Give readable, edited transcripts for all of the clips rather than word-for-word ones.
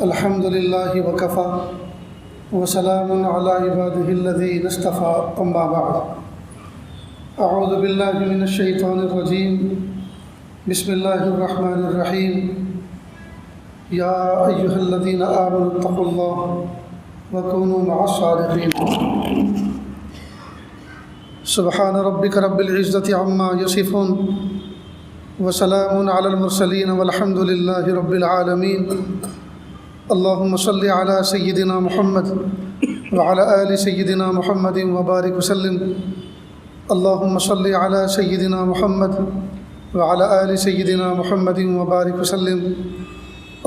الحمد للہ وکفا وسلام علی عبادہ الذین اصطفى اما بعد اعوذ باللہ من الشیطان الرجیم بسم اللہ الرحمن الرحیم یا ایہا الذین آمنوا اتقوا اللہ وکونوا مع الصادقین سبحان ربک رب العزة عما یصفون وسلام علی المرسلین والحمد للہ رب العالمین اللہم صلی علی سیدنا محمد وعلی آل سیدنا محمد وبارک وسلم اللہم صلی علی سیدنا محمد وعلی آل سیدنا محمد وبارک وسلم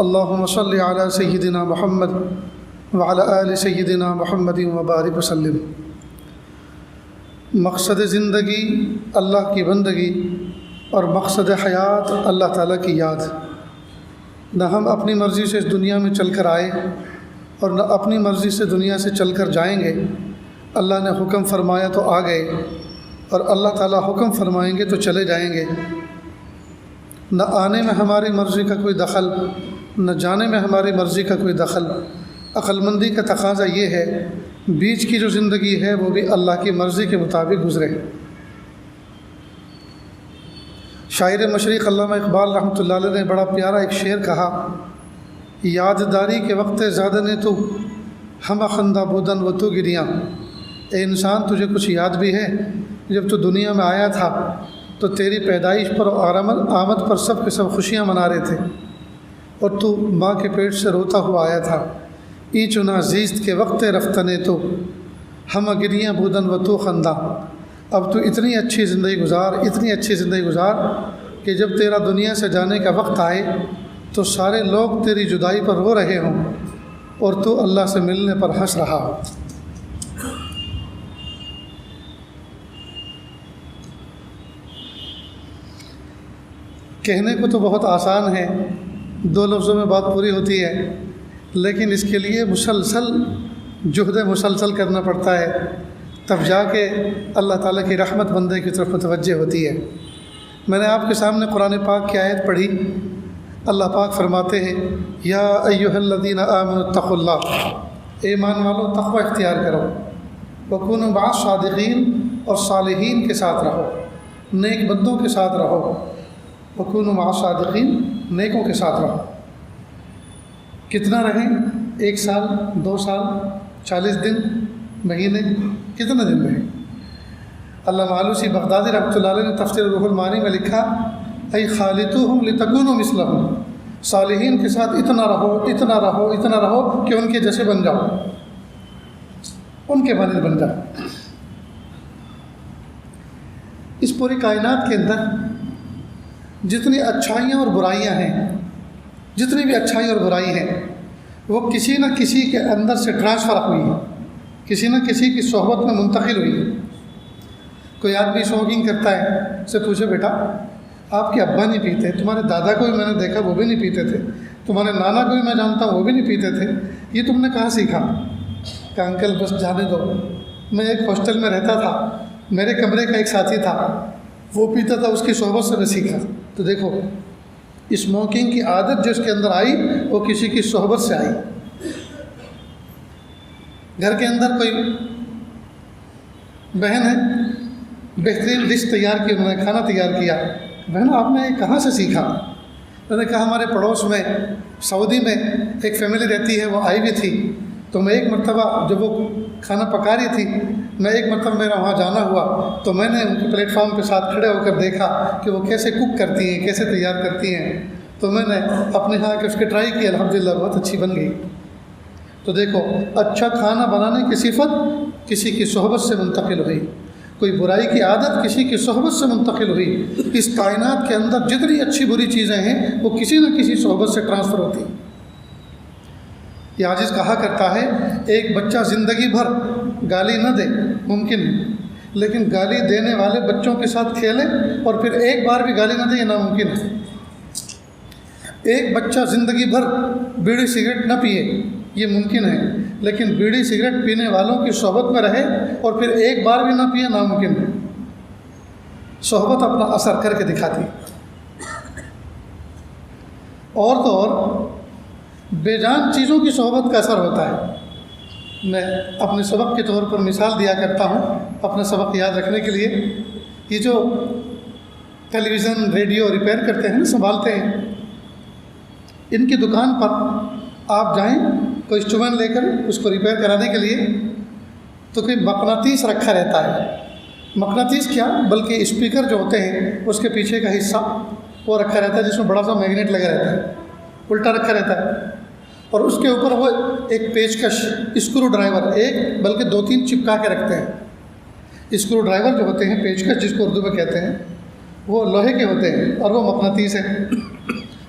اللہم صلی علی سیدنا محمد وعلی آل سیدنا محمد وبارک وسلم۔ مقصد زندگی اللہ کی بندگی اور مقصد حیات اللہ تعالیٰ کی یاد۔ نہ ہم اپنی مرضی سے اس دنیا میں چل کر آئے اور نہ اپنی مرضی سے دنیا سے چل کر جائیں گے۔ اللہ نے حکم فرمایا تو آ گئے اور اللہ تعالیٰ حکم فرمائیں گے تو چلے جائیں گے۔ نہ آنے میں ہماری مرضی کا کوئی دخل، نہ جانے میں ہماری مرضی کا کوئی دخل۔ عقل مندی کا تقاضا یہ ہے بیچ کی جو زندگی ہے وہ بھی اللہ کی مرضی کے مطابق گزرے۔ شاعر مشرق علامہ اقبال رحمۃ اللہ علیہ نے بڑا پیارا ایک شعر کہا، یادداری کے وقت زیادہ نے تو ہم خندہ بودن و تو گریاں۔ اے انسان، تجھے کچھ یاد بھی ہے جب تو دنیا میں آیا تھا تو تیری پیدائش پر اور آمد پر سب کے سب خوشیاں منا رہے تھے اور تو ماں کے پیٹ سے روتا ہوا آیا تھا۔ ای چنا زیست کے وقت رفتنے تو ہم گریاں بودن و تو خندہ۔ اب تو اتنی اچھی زندگی گزار کہ جب تیرا دنیا سے جانے کا وقت آئے تو سارے لوگ تیری جدائی پر رو رہے ہوں اور تو اللہ سے ملنے پر ہنس رہا ہو۔ کہنے کو تو بہت آسان ہے، دو لفظوں میں بات پوری ہوتی ہے، لیکن اس کے لیے مسلسل جہد مسلسل کرنا پڑتا ہے، تب جا کے اللہ تعالیٰ کی رحمت بندے کی طرف متوجہ ہوتی ہے۔ میں نے آپ کے سامنے قرآن پاک کی آیت پڑھی۔ اللہ پاک فرماتے ہیں یا ایھا الذین آمنوا اتقوا اللہ، اے ایمان والو تقوی اختیار کرو، وکونوا مع الصادقین، اور صالحین کے ساتھ رہو، نیک بندوں کے ساتھ رہو۔ وکونوا مع الصادقین، نیکوں کے ساتھ رہو۔ کتنا رہیں؟ 1 سال، 2 سال، 40 دن، مہینے، کتنے دن رہیں؟ علامہ آلوسی بغدادی رحمۃ اللہ علیہ نے تفسیر روح المعانی میں لکھا، ای خالطوہم لتکونوا مثلہم، صالحین کے ساتھ اتنا رہو کہ ان کے جیسے بن جاؤ، ان کے مانند بن جاؤ۔ اس پوری کائنات کے اندر جتنی اچھائیاں اور برائیاں ہیں، جتنی بھی اچھائی اور برائی ہیں، وہ کسی نہ کسی کے اندر سے ٹرانسفر ہوئی ہے، کسی نہ کسی کی صحبت میں منتقل ہوئی ہے۔ کوئی آدمی اسموکنگ کرتا ہے، اسے پوچھے بیٹا آپ کے ابا نہیں پیتے، تمہارے دادا کو بھی میں نے دیکھا وہ بھی نہیں پیتے تھے، تمہارے نانا کو بھی میں جانتا ہوں وہ بھی نہیں پیتے تھے، یہ تم نے کہاں سیکھا؟ کہ انکل بس جانے دو، میں ایک ہاسٹل میں رہتا تھا، میرے کمرے کا ایک ساتھی تھا، وہ پیتا تھا، اس کی صحبت سے میں سیکھا۔ تو دیکھو اسموکنگ کی عادت جو اس کے اندر آئی وہ کسی کی صحبت سے آئی۔ گھر کے اندر کوئی بہن ہے، بہترین ڈش تیار کی، انہوں نے کھانا تیار کیا، بہن آپ نے یہ کہاں سے سیکھا؟ انہوں نے کہا ہمارے پڑوس میں سعودی میں ایک فیملی رہتی ہے، وہ آئی ہوئی تھی، تو میں ایک مرتبہ جب وہ کھانا پکا رہی تھی، میں ایک مرتبہ میرا وہاں جانا ہوا تو میں نے ان کے پلیٹ فارم کے ساتھ کھڑے ہو کر دیکھا کہ وہ کیسے کوک کرتی ہیں، کیسے تیار کرتی ہیں، تو میں نے اپنے ہاں کے اس کی ٹرائی کی، الحمدللہ بہت اچھی بن گئی۔ تو دیکھو اچھا کھانا بنانے کی صفت کسی کی صحبت سے منتقل ہوئی، کوئی برائی کی عادت کسی کی صحبت سے منتقل ہوئی۔ اس کائنات کے اندر جتنی اچھی بری چیزیں ہیں وہ کسی نہ کسی صحبت سے ٹرانسفر ہوتی ہیں۔ یہ عاجز کہا کرتا ہے ایک بچہ زندگی بھر گالی نہ دے ممکن ہے، لیکن گالی دینے والے بچوں کے ساتھ کھیلے اور پھر ایک بار بھی گالی نہ دے، یہ ناممکن ہے۔ ایک بچہ زندگی بھر بیڑی سگریٹ نہ پیے، یہ ممکن ہے، لیکن بیڑی سگریٹ پینے والوں کی صحبت میں رہے اور پھر ایک بار بھی نہ پیے، ناممکن ہے۔ صحبت اپنا اثر کر کے دکھاتی ہے۔ اور تو اور بے جان چیزوں کی صحبت کا اثر ہوتا ہے۔ میں اپنے سبق کے طور پر مثال دیا کرتا ہوں اپنا سبق یاد رکھنے کے لیے۔ یہ جو ٹیلی ویژن ریڈیو ریپیئر کرتے ہیں نا، سنبھالتے ہیں، ان کی دکان پر آپ جائیں کوئی انسٹرومنٹ لے کر اس کو ریپیئر کرانے کے لیے، تو کوئی مقناطیس رکھا رہتا ہے۔ مقناطیس کیا بلکہ اسپیکر جو ہوتے ہیں اس کے پیچھے کا حصہ وہ رکھا رہتا ہے، جس میں بڑا سا میگنیٹ لگا رہتا ہے، الٹا رکھا رہتا ہے، اور اس کے اوپر وہ ایک پیچکش اسکرو ڈرائیور، ایک بلکہ 2-3 چپکا کے رکھتے ہیں۔ اسکرو ڈرائیور جو ہوتے ہیں، پیچکش جس کو اردو میں کہتے ہیں، وہ لوہے کے ہوتے ہیں اور وہ مقناطیس ہے،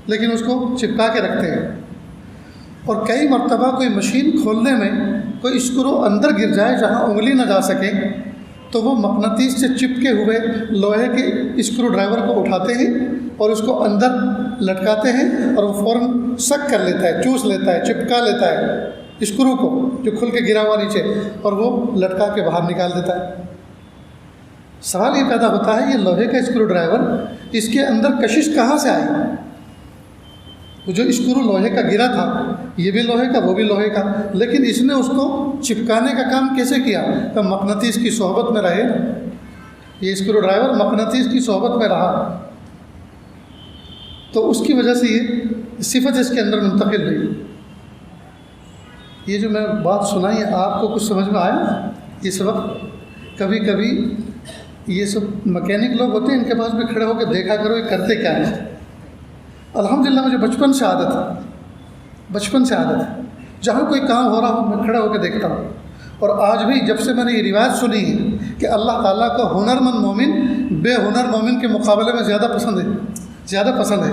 لیکن اس کو چپکا کے رکھتے ہیں۔ اور کئی مرتبہ کوئی مشین کھولنے میں کوئی اسکرو اندر گر جائے جہاں انگلی نہ جا سکے، تو وہ مقناطیس سے چپکے ہوئے لوہے کے اسکرو ڈرائیور کو اٹھاتے ہیں اور اس کو اندر لٹکاتے ہیں، اور وہ فوراً سک کر لیتا ہے، چوس لیتا ہے، چپکا لیتا ہے اسکرو کو جو کھل کے گرا ہوا نیچے، اور وہ لٹکا کے باہر نکال دیتا ہے۔ سوال یہ پیدا ہوتا ہے، یہ لوہے کا اسکرو ڈرائیور، اس کے اندر کشش کہاں سے آئی؟ وہ جو اسکرو لوہے کا گرا تھا، یہ بھی لوہے کا، وہ بھی لوہے کا، لیکن اس نے اس کو چپکانے کا کام کیسے کیا؟ کہ مقناطیس کی صحبت میں رہے نا، یہ اسکرو ڈرائیور مقناطیس کی صحبت میں رہا، تو اس کی وجہ سے یہ صفت اس کے اندر منتقل ہوئی۔ یہ جو میں بات سنائی ہے، آپ کو کچھ سمجھ میں آیا؟ یہ سبق کبھی کبھی یہ سب مکینک لوگ ہوتے ہیں، ان کے پاس بھی کھڑے ہو کے دیکھا کرو یہ کرتے کیا ہیں۔ الحمدللہ مجھے بچپن سے عادت ہے، جہاں کوئی کام ہو رہا ہو میں کھڑا ہو کے دیکھتا ہوں۔ اور آج بھی جب سے میں نے یہ روایت سنی ہے کہ اللہ تعالیٰ کو ہنرمند مومن بے ہنر مومن کے مقابلے میں زیادہ پسند ہے،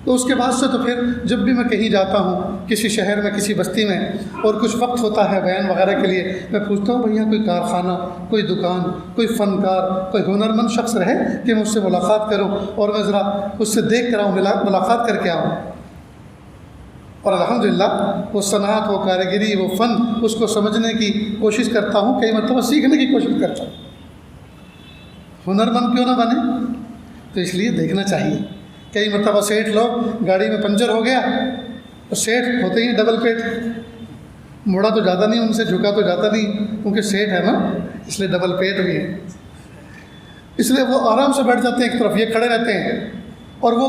تو اس کے بعد سے تو پھر جب بھی میں کہیں جاتا ہوں، کسی شہر میں، کسی بستی میں، اور کچھ وقت ہوتا ہے بیان وغیرہ کے لیے، میں پوچھتا ہوں بھیا کوئی کارخانہ، کوئی دکان، کوئی فنکار، کوئی ہنرمند شخص رہے کہ مجھ سے ملاقات کروں اور میں ذرا اس سے دیکھ کر آؤں، ملاقات کر کے آؤں۔ اور الحمدللہ وہ صنعت، وہ کاریگری، وہ فن، اس کو سمجھنے کی کوشش کرتا ہوں، کئی مرتبہ سیکھنے کی کوشش کرتا ہوں۔ ہنرمند کیوں نہ بنے؟ تو اس لیے دیکھنا چاہیے۔ کئی مرتبہ سیٹھ لوگ گاڑی میں پنچر ہو گیا، اور سیٹھ ہوتے ہی ڈبل پیٹ، مڑا تو جاتا نہیں ان سے، جھکا تو جاتا نہیں، کیونکہ سیٹھ ہے نا، اس لیے ڈبل پیٹ بھی ہے، اس لیے وہ آرام سے بیٹھ جاتے ہیں ایک طرف، یہ کھڑے رہتے ہیں، اور وہ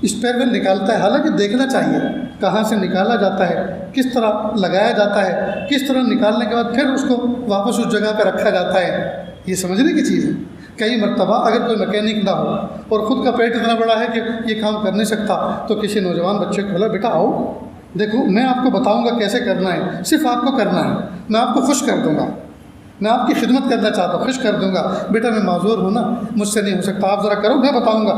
اسپیئر ویل نکالتا ہے۔ حالانکہ دیکھنا چاہیے کہاں سے نکالا جاتا ہے، کس طرح لگایا جاتا ہے، کس طرح نکالنے کے بعد پھر اس کو واپس اس جگہ پہ رکھا جاتا ہے، یہ سمجھنے کی چیز ہے۔ کئی مرتبہ اگر کوئی میکینک نہ ہو اور خود کا پیٹ اتنا بڑا ہے کہ یہ کام کر نہیں سکتا، تو کسی نوجوان بچے کو بولا بیٹا آؤ دیکھو میں آپ کو بتاؤں گا کیسے کرنا ہے، صرف آپ کو کرنا ہے، میں آپ کو خوش کر دوں گا، میں آپ کی خدمت کرنا چاہتا ہوں، خوش کر دوں گا، بیٹا میں معذور ہوں نا، مجھ سے نہیں ہو سکتا، آپ ذرا کرو میں بتاؤں گا۔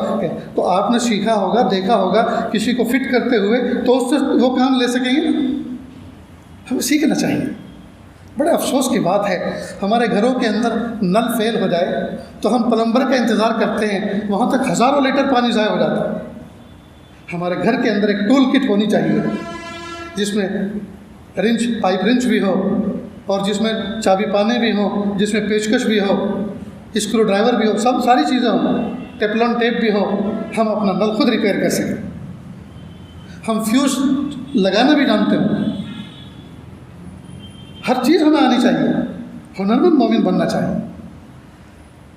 تو آپ نے سیکھا ہوگا، دیکھا ہوگا کسی کو فٹ کرتے ہوئے، تو اس سے وہ کام لے سکیں گے۔ ہمیں سیکھنا چاہیے۔ بڑے افسوس کی بات ہے، ہمارے گھروں کے اندر نل فیل ہو جائے تو ہم پلمبر کا انتظار کرتے ہیں، وہاں تک ہزاروں لیٹر پانی ضائع ہو جاتا ہے۔ ہمارے گھر کے اندر ایک ٹول کٹ ہونی چاہیے، جس میں پائپ رنچ بھی ہو، اور جس میں چابی پانے بھی ہوں، جس میں پیچکش بھی ہو، اسکرو ڈرائیور بھی ہو، سب ساری چیزیں ہوں، ٹیپلون ٹیپ بھی ہو، ہم اپنا نل خود ریپیئر کر سکیں، ہم فیوز لگانا بھی جانتے ہوں، ہر چیز ہمیں آنی چاہیے، ہنرمند مومن بننا چاہیے۔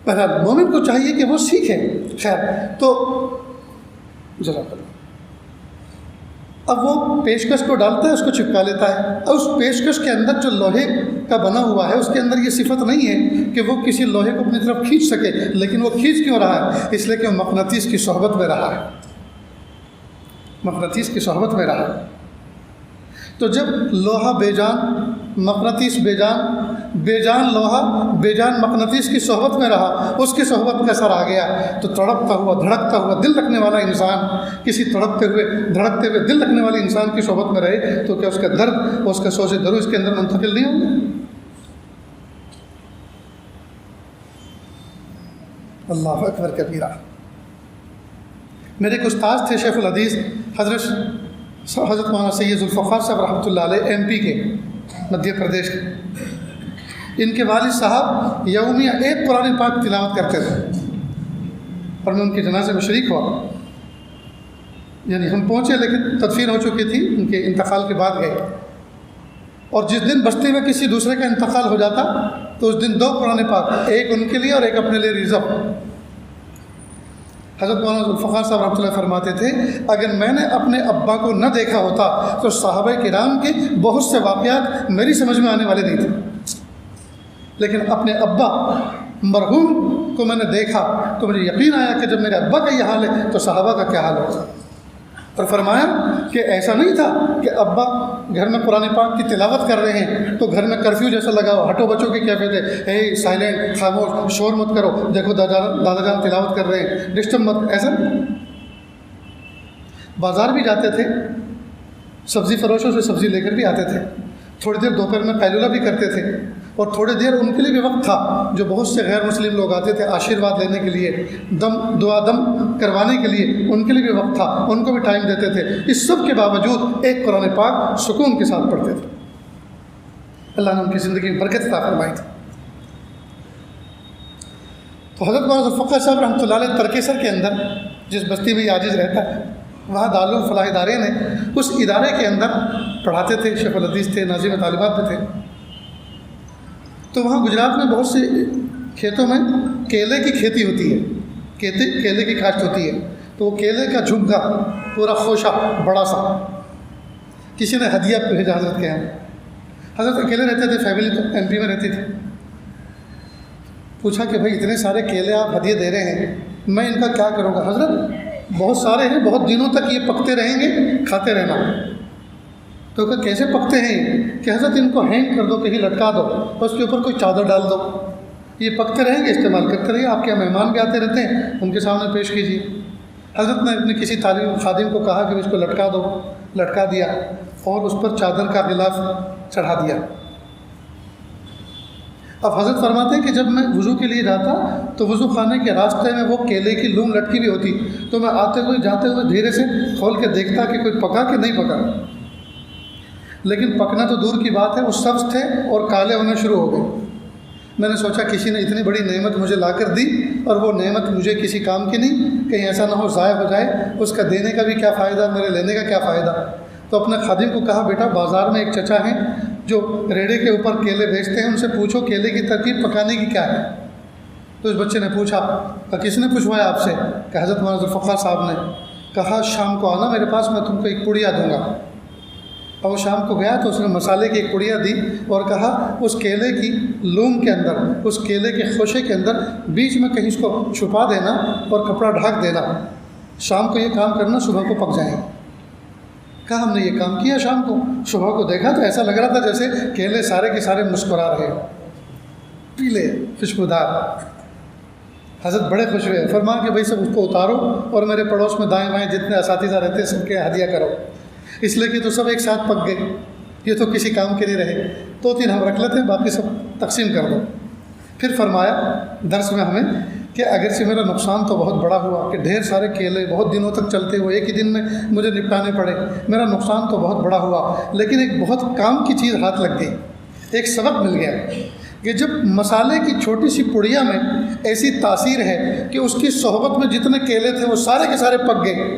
بہرحال مومن کو چاہیے کہ وہ سیکھے۔ خیر، تو جزاک اللہ، اب وہ پیشکش کو ڈالتا ہے، اس کو چپکا لیتا ہے، اور اس پیشکش کے اندر جو لوہے کا بنا ہوا ہے، اس کے اندر یہ صفت نہیں ہے کہ وہ کسی لوہے کو اپنی طرف کھینچ سکے، لیکن وہ کھینچ کیوں رہا ہے؟ اس لیے کہ وہ مقناطیس کی صحبت میں رہا ہے، مقناطیس کی صحبت میں رہا ہے۔ تو جب لوہا بے جان، مقناطیس بے جان لوہا بے جان مقناطیس کی صحبت میں رہا، اس کی صحبت کا اثر آ گیا، تو تڑپتا ہوا دھڑکتا ہوا دل رکھنے والا انسان کسی تڑپتے ہوئے دھڑکتے ہوئے دل رکھنے والے انسان کی صحبت میں رہے، تو کیا اس کا درد اور اس کا سوز درو اس کے اندر منتقل نہیں ہوگا؟ اللہ اکبر کبیرہ۔ میرے ایک استاد تھے شیخ الحدیث حضرت مولانا سید ذوالفقار صاحب رحمۃ اللہ علیہ، ایم پی کے، مدھیہ پردیش کے۔ ان کے والد صاحب یومیہ ایک قرآن پاک تلاوت کرتے تھے، اور میں ان کے جنازے میں شریک ہوا۔ یعنی ہم پہنچے لیکن تدفین ہو چکی تھی، ان کے انتقال کے بعد گئے، اور جس دن بستی میں کسی دوسرے کا انتقال ہو جاتا تو اس دن 2 قرآن پاک، ایک ان کے لیے اور ایک اپنے لیے ریزرو۔ حضرت مولانا ذوالفقار صاحب رحمۃ اللہ فرماتے تھے اگر میں نے اپنے ابا کو نہ دیکھا ہوتا تو صحابہ کرام کے بہت سے واقعات میری سمجھ میں آنے والے نہیں تھے، لیکن اپنے ابا مرحوم کو میں نے دیکھا تو مجھے یقین آیا کہ جب میرے ابا کا یہ حال ہے تو صحابہ کا کیا حال ہوگا۔ اور فرمایا کہ ایسا نہیں تھا کہ ابا گھر میں قرآن پاک کی تلاوت کر رہے ہیں تو گھر میں کرفیو جیسا لگا ہو، ہٹو بچوں کی کیفیت ہے، اے سائلنٹ، خاموش، شور مت کرو، دیکھو دادا جان تلاوت کر رہے ہیں، ڈسٹرب مت، ایسا نہیں۔ بازار بھی جاتے تھے، سبزی فروشوں سے سبزی لے کر بھی آتے تھے، تھوڑی دیر دوپہر میں قیلولہ بھی کرتے تھے، اور تھوڑی دیر ان کے لیے بھی وقت تھا جو بہت سے غیر مسلم لوگ آتے تھے آشیرواد لینے کے لیے، دعا دم کروانے کے لیے، ان کے لیے بھی وقت تھا، ان کو بھی ٹائم دیتے تھے۔ اس سب کے باوجود ایک قرآن پاک سکون کے ساتھ پڑھتے تھے۔ اللہ نے ان کی زندگی میں برکت عطا فرمائی تھی۔ تو حضرت مولانا ذوالفقار صاحب رحمۃ اللہ علیہ ترکیسر کے اندر جس بستی میں یہ عاجز رہتا ہے وہاں دارالفلاح ادارے نے اس ادارے کے اندر پڑھاتے تھے، شیخ الحدیث تھے، ناظم طالبات بھی تھے۔ تو وہاں گجرات میں بہت سے کھیتوں میں کیلے کی کھیتی ہوتی ہے، کیلے کی کاشت ہوتی ہے، تو وہ کیلے کا جھگا پورا خوشہ بڑا سا کسی نے ہدیہ بھیجا حضرت کے یہاں۔ حضرت اکیلے رہتے تھے، فیملی تو ایم پی میں رہتی تھی۔ پوچھا کہ بھائی اتنے سارے کیلے آپ ہدیہ دے رہے ہیں، میں ان کا کیا کروں گا؟ حضرت بہت سارے ہیں، بہت دنوں تک یہ پکتے رہیں گے، کھاتے رہنا۔ تو کہ کیسے پکتے ہیں کہ حضرت ان کو ہینگ کر دو، کہیں لٹکا دو، اس کے اوپر کوئی چادر ڈال دو، یہ پکتے رہیں گے، استعمال کرتے رہیے، آپ کے مہمان بھی آتے رہتے ہیں، ان کے سامنے پیش کیجیے۔ حضرت نے اپنے کسی طالب خادم کو کہا کہ اس کو لٹکا دو، لٹکا دیا اور اس پر چادر کا غلاف چڑھا دیا۔ اب حضرت فرماتے ہیں کہ جب میں وضو کے لیے جاتا تو وضو خانے کے راستے میں وہ کیلے کی لوم لٹکی بھی ہوتی، تو میں آتے ہوئے جاتے ہوئے دھیرے سے کھول کے دیکھتا کہ کوئی پکا کہ نہیں پکا، لیکن پکنا تو دور کی بات ہے، وہ سبز تھے اور کالے ہونے شروع ہو گئے۔ میں نے سوچا کسی نے اتنی بڑی نعمت مجھے لا کر دی اور وہ نعمت مجھے کسی کام کی نہیں، کہیں ایسا نہ ہو ضائع ہو جائے، اس کا دینے کا بھی کیا فائدہ، میرے لینے کا کیا فائدہ۔ تو اپنے خادم کو کہا بیٹا بازار میں ایک چچا ہیں جو ریڑے کے اوپر کیلے بیچتے ہیں، ان سے پوچھو کیلے کی ترکیب پکانے کی کیا ہے۔ تو اس بچے نے پوچھا کہ کس نے پوچھوایا آپ سے؟ کہ حضرت مولانا ذوالفقار صاحب نے۔ کہا شام کو آنا میرے پاس، میں تم کو ایک پڑیا دوں گا۔ اور وہ شام کو گیا تو اس نے مسالے کی ایک پڑیا دی اور کہا اس کیلے کی لوم کے اندر، اس کیلے کے خوشے کے اندر بیچ میں کہیں اس کو چھپا دینا اور کپڑا ڈھک دینا، شام کو یہ کام کرنا، صبح کو پک جائیں گے۔ کہا ہم نے یہ کام کیا، شام کو صبح کو دیکھا تو ایسا لگ رہا تھا جیسے کیلے سارے کے سارے مسکرا رہے، پیلے خوشبودار۔ حضرت بڑے خوش ہوئے، فرمایا کہ بھائی سب اس کو اتارو اور میرے پڑوس میں دائیں بائیں جتنے اساتذہ رہتے ہیں سب کے ہدیہ کرو، اس لیے کہ تو سب ایک ساتھ پک گئے، یہ تو کسی کام کے نہیں رہے، 2-3 ہم رکھ لیتے ہیں، باقی سب تقسیم کر دو۔ پھر فرمایا درس میں ہمیں کہ اگرچہ میرا نقصان تو بہت بڑا ہوا کہ ڈھیر سارے کیلے بہت دنوں تک چلتے ہوئے ایک ہی دن میں مجھے نپٹانے پڑے، میرا نقصان تو بہت بڑا ہوا، لیکن ایک بہت کام کی چیز ہاتھ لگ گئی، ایک سبق مل گیا کہ جب مسالے کی چھوٹی سی پڑیا میں ایسی تاثیر ہے کہ اس کی صحبت میں جتنے کیلے تھے وہ سارے کے سارے پک گئے،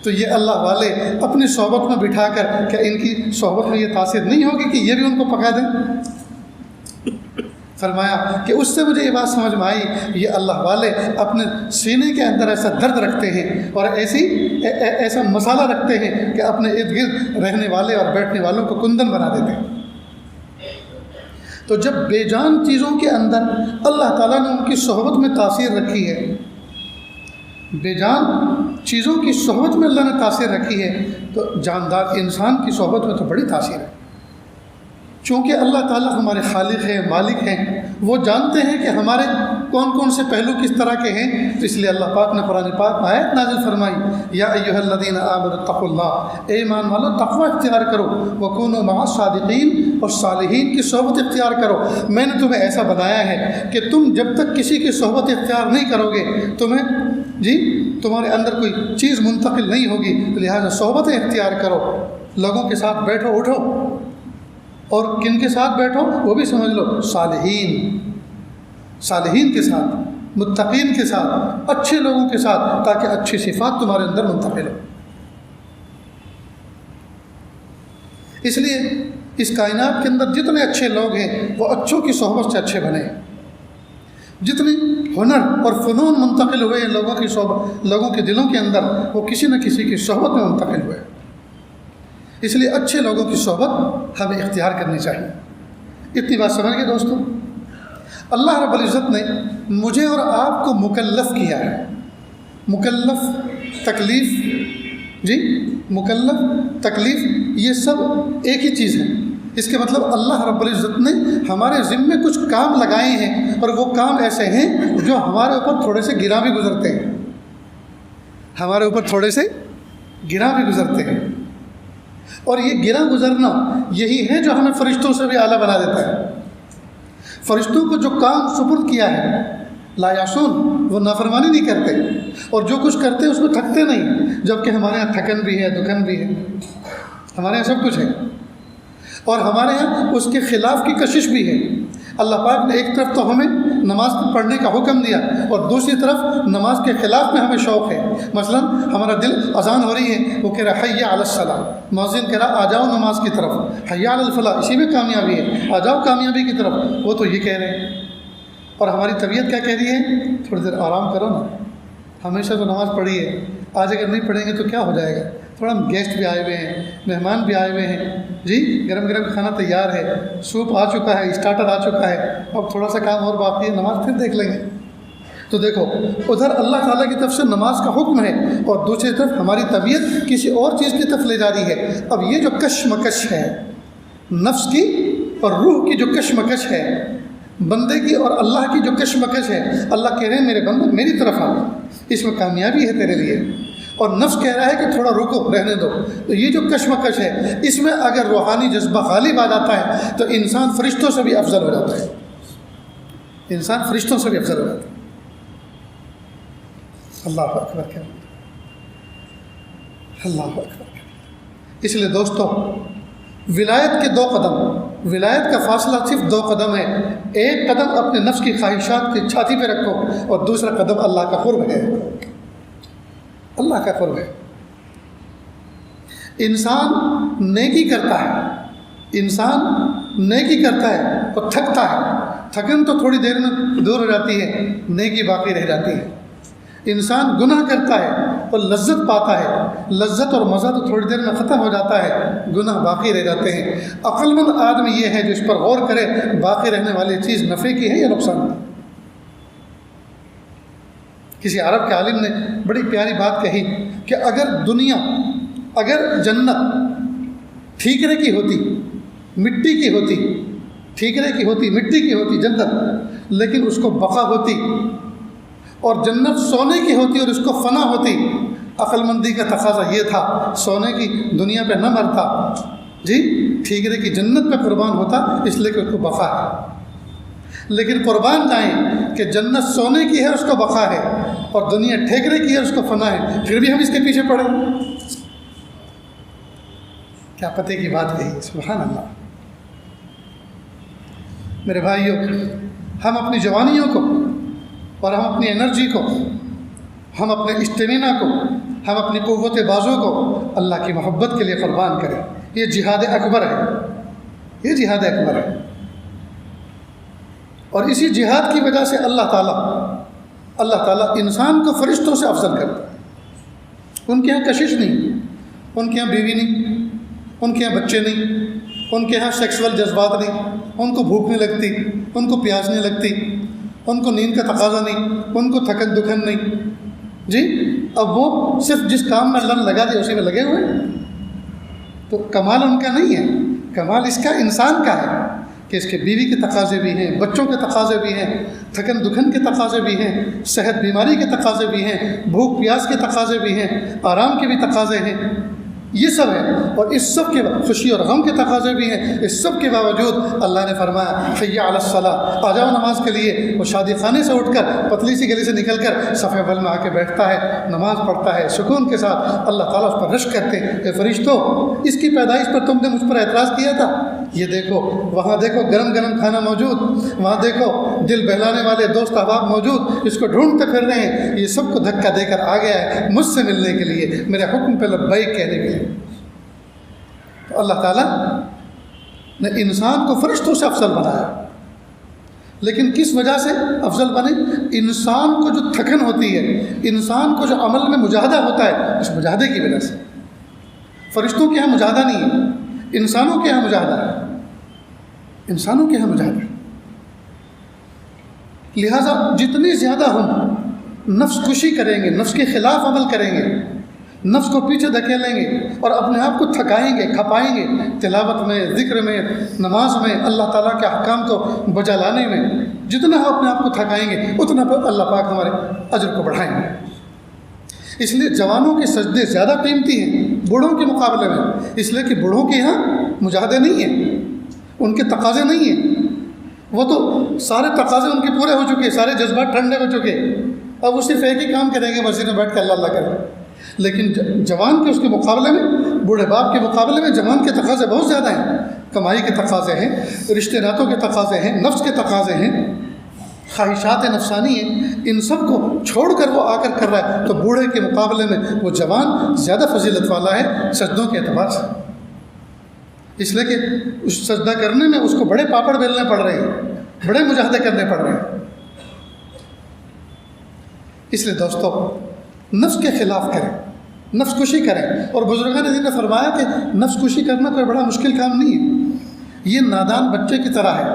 تو یہ اللہ والے اپنی صحبت میں بٹھا کر کیا ان کی صحبت میں یہ تاثیر نہیں ہوگی کہ یہ بھی ان کو پکا دیں؟ فرمایا کہ اس سے مجھے یہ بات سمجھ میں آئی، یہ اللہ والے اپنے سینے کے اندر ایسا درد رکھتے ہیں اور ایسا مسالہ رکھتے ہیں کہ اپنے ارد گرد رہنے والے اور بیٹھنے والوں کو کندن بنا دیتے ہیں۔ تو جب بے جان چیزوں کے اندر اللہ تعالیٰ نے ان کی صحبت میں تاثیر رکھی ہے، بے جان چیزوں کی صحبت میں اللہ نے تاثیر رکھی ہے، تو جاندار انسان کی صحبت میں تو بڑی تاثیر ہے۔ چونکہ اللہ تعالیٰ ہمارے خالق ہیں، مالک ہیں، وہ جانتے ہیں کہ ہمارے کون کون سے پہلو کس طرح کے ہیں، تو اس لیے اللہ پاک نے قرآن پاک میں آیت نازل فرمائی، یا ایھا الذین آمنوا اتقوا اللہ، اے ایمان والو تقوی اختیار کرو، وکونوا مع الصادقین، اور صالحین کی صحبت اختیار کرو۔ میں نے تمہیں ایسا بنایا ہے کہ تم جب تک کسی کی صحبت اختیار نہیں کرو گے تمہارے اندر کوئی چیز منتقل نہیں ہوگی، تو لہٰذا صحبتیں اختیار کرو، لوگوں کے ساتھ بیٹھو اٹھو، اور کن کے ساتھ بیٹھو وہ بھی سمجھ لو، صالحین کے ساتھ، متقین کے ساتھ، اچھے لوگوں کے ساتھ، تاکہ اچھی صفات تمہارے اندر منتقل ہو۔ اس لیے اس کائنات کے اندر جتنے اچھے لوگ ہیں وہ اچھوں کی صحبت سے اچھے بنے. جتنے ہنر اور فنون منتقل ہوئے ہیں لوگوں کی صحبت، لوگوں کے دلوں کے اندر، وہ کسی نہ کسی کی صحبت میں منتقل ہوئے. اس لیے اچھے لوگوں کی صحبت ہمیں اختیار کرنی چاہیے. اتنی بات سمجھ گئے دوستوں؟ اللہ رب العزت نے مجھے اور آپ کو مکلف کیا ہے. مکلف، تکلیف، جی مکلف، تکلیف، یہ سب ایک ہی چیز ہے. اس کے مطلب اللہ رب العزت نے ہمارے ذمے کچھ کام لگائے ہیں، اور وہ کام ایسے ہیں جو ہمارے اوپر تھوڑے سے گراں بھی گزرتے ہیں. ہمارے اوپر تھوڑے سے گراں بھی گزرتے ہیں، اور یہ گراں گزرنا یہی ہے جو ہمیں فرشتوں سے بھی اعلیٰ بنا دیتا ہے. فرشتوں کو جو کام سپرد کیا ہے، لا یعصون، وہ نافرمانی نہیں کرتے، اور جو کچھ کرتے اس میں تھکتے نہیں. جبکہ ہمارے یہاں تھکن بھی ہے، دکن بھی ہے، ہمارے یہاں سب کچھ ہے، اور ہمارے یہاں اس کے خلاف کی کشش بھی ہے. اللہ پاک نے ایک طرف تو ہمیں نماز پڑھنے کا حکم دیا، اور دوسری طرف نماز کے خلاف میں ہمیں شوق ہے. مثلا ہمارا دل اذان ہو رہی ہے، وہ کہہ رہا ہے حی علی الصلاۃ، مؤذن کہہ رہا آ جاؤ نماز کی طرف، حی علی الفلاح، اسی میں کامیابی ہے، آ جاؤ کامیابی کی طرف. وہ تو یہ کہہ رہے ہیں، اور ہماری طبیعت کیا کہہ رہی ہے؟ تھوڑی دیر آرام کرو نا، ہمیشہ تو نماز پڑھی ہے، آج اگر نہیں پڑھیں گے تو کیا ہو جائے گا؟ تھوڑا گیسٹ بھی آئے ہوئے ہیں، مہمان بھی آئے ہوئے ہیں، جی گرم گرم کھانا تیار ہے، سوپ آ چکا ہے، اسٹارٹر آ چکا ہے، اب تھوڑا سا کام اور باقی ہے، نماز پھر دیکھ لیں گے. تو دیکھو ادھر اللہ تعالیٰ کی طرف سے نماز کا حکم ہے، اور دوسری طرف ہماری طبیعت کسی اور چیز کی طرف لے جا رہی ہے. اب یہ جو کشمکش ہے نفس کی اور روح کی، جو کشمکش ہے بندے کی اور اللہ کی جو کشمکش ہے، اللہ کہہ رہے ہیں میرے بندے میری طرف آ، اس میں کامیابی ہے تیرے لیے، اور نفس کہہ رہا ہے کہ تھوڑا رکو، رہنے دو. تو یہ جو کشمکش ہے، اس میں اگر روحانی جذبہ غالب آ جاتا ہے تو انسان فرشتوں سے بھی افضل ہو جاتا ہے. انسان فرشتوں سے بھی افضل ہو جاتا ہے. اللہ اکبر، اللہ اکبر. اس لیے دوستو، ولایت کے 2 قدم، ولایت کا فاصلہ صرف 2 قدم ہے. ایک قدم اپنے نفس کی خواہشات کی چھاتی پہ رکھو، اور دوسرا قدم اللہ کا قرب ہے. اللہ کا قرب ہے. انسان نیکی کرتا ہے، انسان نیکی کرتا ہے اور تھکتا ہے، تھکن تو تھوڑی دیر میں دور ہو جاتی ہے، نیکی باقی رہ جاتی ہے. انسان گناہ کرتا ہے اور لذت پاتا ہے، لذت اور مزہ تو تھوڑی دیر میں ختم ہو جاتا ہے، گناہ باقی رہ جاتے ہیں. عقل مند آدمی یہ ہے جو اس پر غور کرے، باقی رہنے والی چیز نفع کی ہے یا نقصان کی. کسی عرب کے عالم نے بڑی پیاری بات کہی کہ اگر جنت ٹھیکرے کی ہوتی، مٹی کی ہوتی، ٹھیکرے کی ہوتی، مٹی کی ہوتی جنت، لیکن اس کو بقا ہوتی، اور جنت سونے کی ہوتی اور اس کو فنا ہوتی، عقل مندی کا تقاضا یہ تھا سونے کی دنیا پہ نہ مرتا، جی ٹھیکرے کی جنت پہ قربان ہوتا، اس لیے کہ اس کو بقا ہے. لیکن قربان جائیں کہ جنت سونے کی ہے، اس کو بقا ہے، اور دنیا ٹھیکرے کی ہے، اس کو فنا ہے، پھر بھی ہم اس کے پیچھے پڑے. کیا پتے کی بات کہی، سبحان اللہ. میرے بھائیوں، ہم اپنی جوانیوں کو اور ہم اپنی انرجی کو، ہم اپنے اسٹیمینا کو، ہم اپنی قوت بازو کو اللہ کی محبت کے لیے قربان کریں. یہ جہاد اکبر ہے، یہ جہاد اکبر ہے. اور اسی جہاد کی وجہ سے اللہ تعالیٰ انسان کو فرشتوں سے افضل کرتا ہے. ان کے یہاں کشش نہیں، ان کے یہاں بیوی نہیں، ان کے یہاں بچے نہیں، ان کے یہاں سیکسول جذبات نہیں، ان کو بھوک نہیں لگتی، ان کو پیاس نہیں لگتی، ان کو نیند کا تقاضا نہیں، ان کو تھکن دکھن نہیں. جی اب وہ صرف جس کام میں اللہ نے لگا دیا اسی میں لگے ہوئے ہیں. تو کمال ان کا نہیں ہے، کمال اس کا انسان کا ہے کہ اس کے بیوی کے تقاضے بھی ہیں، بچوں کے تقاضے بھی ہیں، تھکن دکھن کے تقاضے بھی ہیں، صحت بیماری کے تقاضے بھی ہیں، بھوک پیاس کے تقاضے بھی ہیں، آرام کے بھی تقاضے ہیں. یہ سب ہے، اور اس سب کے خوشی اور غم کے تقاضے بھی ہیں. اس سب کے باوجود اللہ نے فرمایا حی علی الصلاۃ، آ جاؤ نماز کے لیے. وہ شادی خانے سے اٹھ کر پتلی سی گلی سے نکل کر صف اول میں آ کے بیٹھتا ہے، نماز پڑھتا ہے سکون کے ساتھ. اللہ تعالیٰ اس پر رشک کرتے ہیں، اے فرشتوں، اس کی پیدائش پر تم نے مجھ پر اعتراض کیا تھا، یہ دیکھو وہاں دیکھو گرم گرم کھانا موجود، وہاں دیکھو دل بہلانے والے دوست احباب موجود، اس کو ڈھونڈتے پھر رہے ہیں. یہ سب کو دھکا دے کر آ گیا ہے مجھ سے ملنے کے لیے، میرے حکم پہ لبیک کہنے کے لیے. تو اللہ تعالیٰ نے انسان کو فرشتوں سے افضل بنایا، لیکن کس وجہ سے افضل بنے؟ انسان کو جو تھکن ہوتی ہے، انسان کو جو عمل میں مجاہدہ ہوتا ہے، اس مجاہدے کی وجہ سے۔ فرشتوں کے یہاں مجاہدہ نہیں ہے، انسانوں کے یہاں مجاہدہ ہے، انسانوں کے یہاں مجاہدہ ہے۔ لہٰذا جتنی زیادہ ہم نفس کشی کریں گے، نفس کے خلاف عمل کریں گے، نفس کو پیچھے دھکیلیں گے اور اپنے آپ کو تھکائیں گے، کھپائیں گے، تلاوت میں، ذکر میں، نماز میں، اللہ تعالیٰ کے احکام کو بجا لانے میں، جتنا ہم اپنے آپ کو تھکائیں گے اتنا اللہ پاک ہمارے اجر کو بڑھائیں گے۔ اس لیے جوانوں کے سجدے زیادہ قیمتی ہیں بوڑھوں کے مقابلے میں، اس لیے کہ بوڑھوں کے یہاں مجاہدے نہیں ہیں، ان کے تقاضے نہیں ہیں، وہ تو سارے تقاضے ان کے پورے ہو چکے، سارے جذبات ٹھنڈے ہو چکے، اب وہ صرف ایک ہی کام کریں گے، مسجد میں بیٹھ کے اللہ اللہ کریں۔ لیکن جوان کے اس کے مقابلے میں، بوڑھے باپ کے مقابلے میں جوان کے تقاضے بہت زیادہ ہیں، کمائی کے تقاضے ہیں، رشتے ناتوں کے تقاضے ہیں، نفس کے تقاضے ہیں، خواہشات نفسانی ہیں، ان سب کو چھوڑ کر وہ آ کر رہا ہے، تو بوڑھے کے مقابلے میں وہ جوان زیادہ فضیلت والا ہے سجدوں کے اعتبار سے، اس لیے کہ اس سجدہ کرنے میں اس کو بڑے پاپڑ بیلنے پڑ رہے ہیں، بڑے مجاہدے کرنے پڑ رہے ہیں۔ اس لیے دوستو نفس کے خلاف کریں، نفس کشی کریں، اور بزرگان دین نے فرمایا کہ نفس کشی کرنا کوئی بڑا مشکل کام نہیں ہے، یہ نادان بچے کی طرح ہے،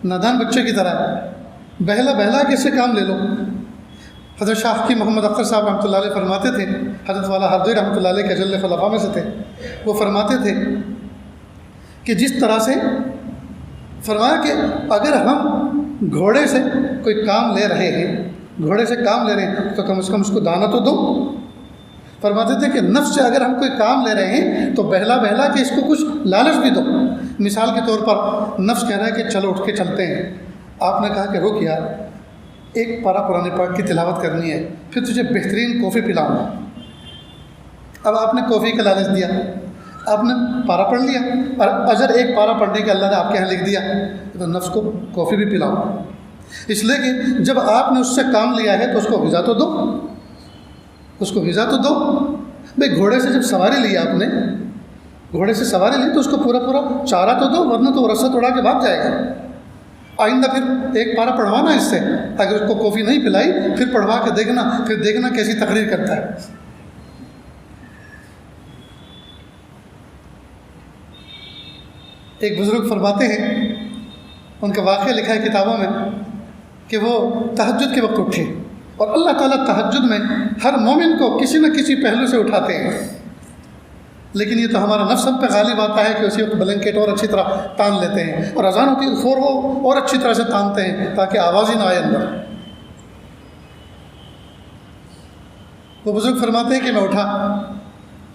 نادان بچے کی طرح ہے، بہلا بہلا کے سے کام لے لو۔ حضرت شاہ حکیم محمد اختر صاحب رحمۃ اللہ علیہ فرماتے تھے، حضرت والا ہردوئی رحمۃ اللہ علیہ کے اجل خلفاء میں سے تھے، وہ فرماتے تھے کہ جس طرح سے فرمایا کہ اگر ہم گھوڑے سے کوئی کام لے رہے ہیں، گھوڑے سے کام لے رہے ہیں تو کم از کم اس کو دانا تو دو۔ فرماتے تھے کہ نفس سے اگر ہم کوئی کام لے رہے ہیں تو بہلا بہلا کے اس کو کچھ لالچ بھی دو۔ مثال کے طور پر نفس کہہ رہا ہے کہ چلو اٹھ کے چلتے ہیں، آپ نے کہا کہ رک یار، ایک پارہ قرآن پاک کی تلاوت کرنی ہے، پھر تجھے بہترین کافی پلاؤں گا۔ اب آپ نے کافی کا لالچ دیا، آپ نے پارہ پڑھ لیا، اور اجر ایک پارہ پڑھنے کے اللہ نے آپ کے یہاں لکھ دیا، تو نفس کو کافی بھی پلاؤ۔ اس لیے کہ جب آپ نے اس سے کام لیا ہے تو اس کو غذا تو دو، اس کو غذا تو دو۔ بھائی گھوڑے سے جب سواری لی آپ نے، گھوڑے سے سواری لی تو اس کو پورا پورا چارہ تو دو، ورنہ تو وہ رسہ توڑا کے بھاگ جائے گا۔ آئندہ پھر ایک پارہ پڑھوانا اس سے، اگر اس کو کافی نہیں پلائی پھر پڑھوا کے دیکھنا، پھر دیکھنا کیسی تقریر کرتا ہے۔ ایک بزرگ فرماتے ہیں، ان کا واقعہ لکھا ہے کتابوں میں، کہ وہ تہجد کے وقت اٹھے، اور اللہ تعالیٰ تہجد میں ہر مومن کو کسی نہ کسی پہلو سے اٹھاتے ہیں، لیکن یہ تو ہمارا نفس ہم پہ غالب آتا ہے کہ اسی وقت بلینکٹ اور اچھی طرح تان لیتے ہیں، اور اذان ہوتی ہے فور وہ اور اچھی طرح سے تانتے ہیں تاکہ آواز ہی نہ آئے اندر۔ وہ بزرگ فرماتے ہیں کہ میں اٹھا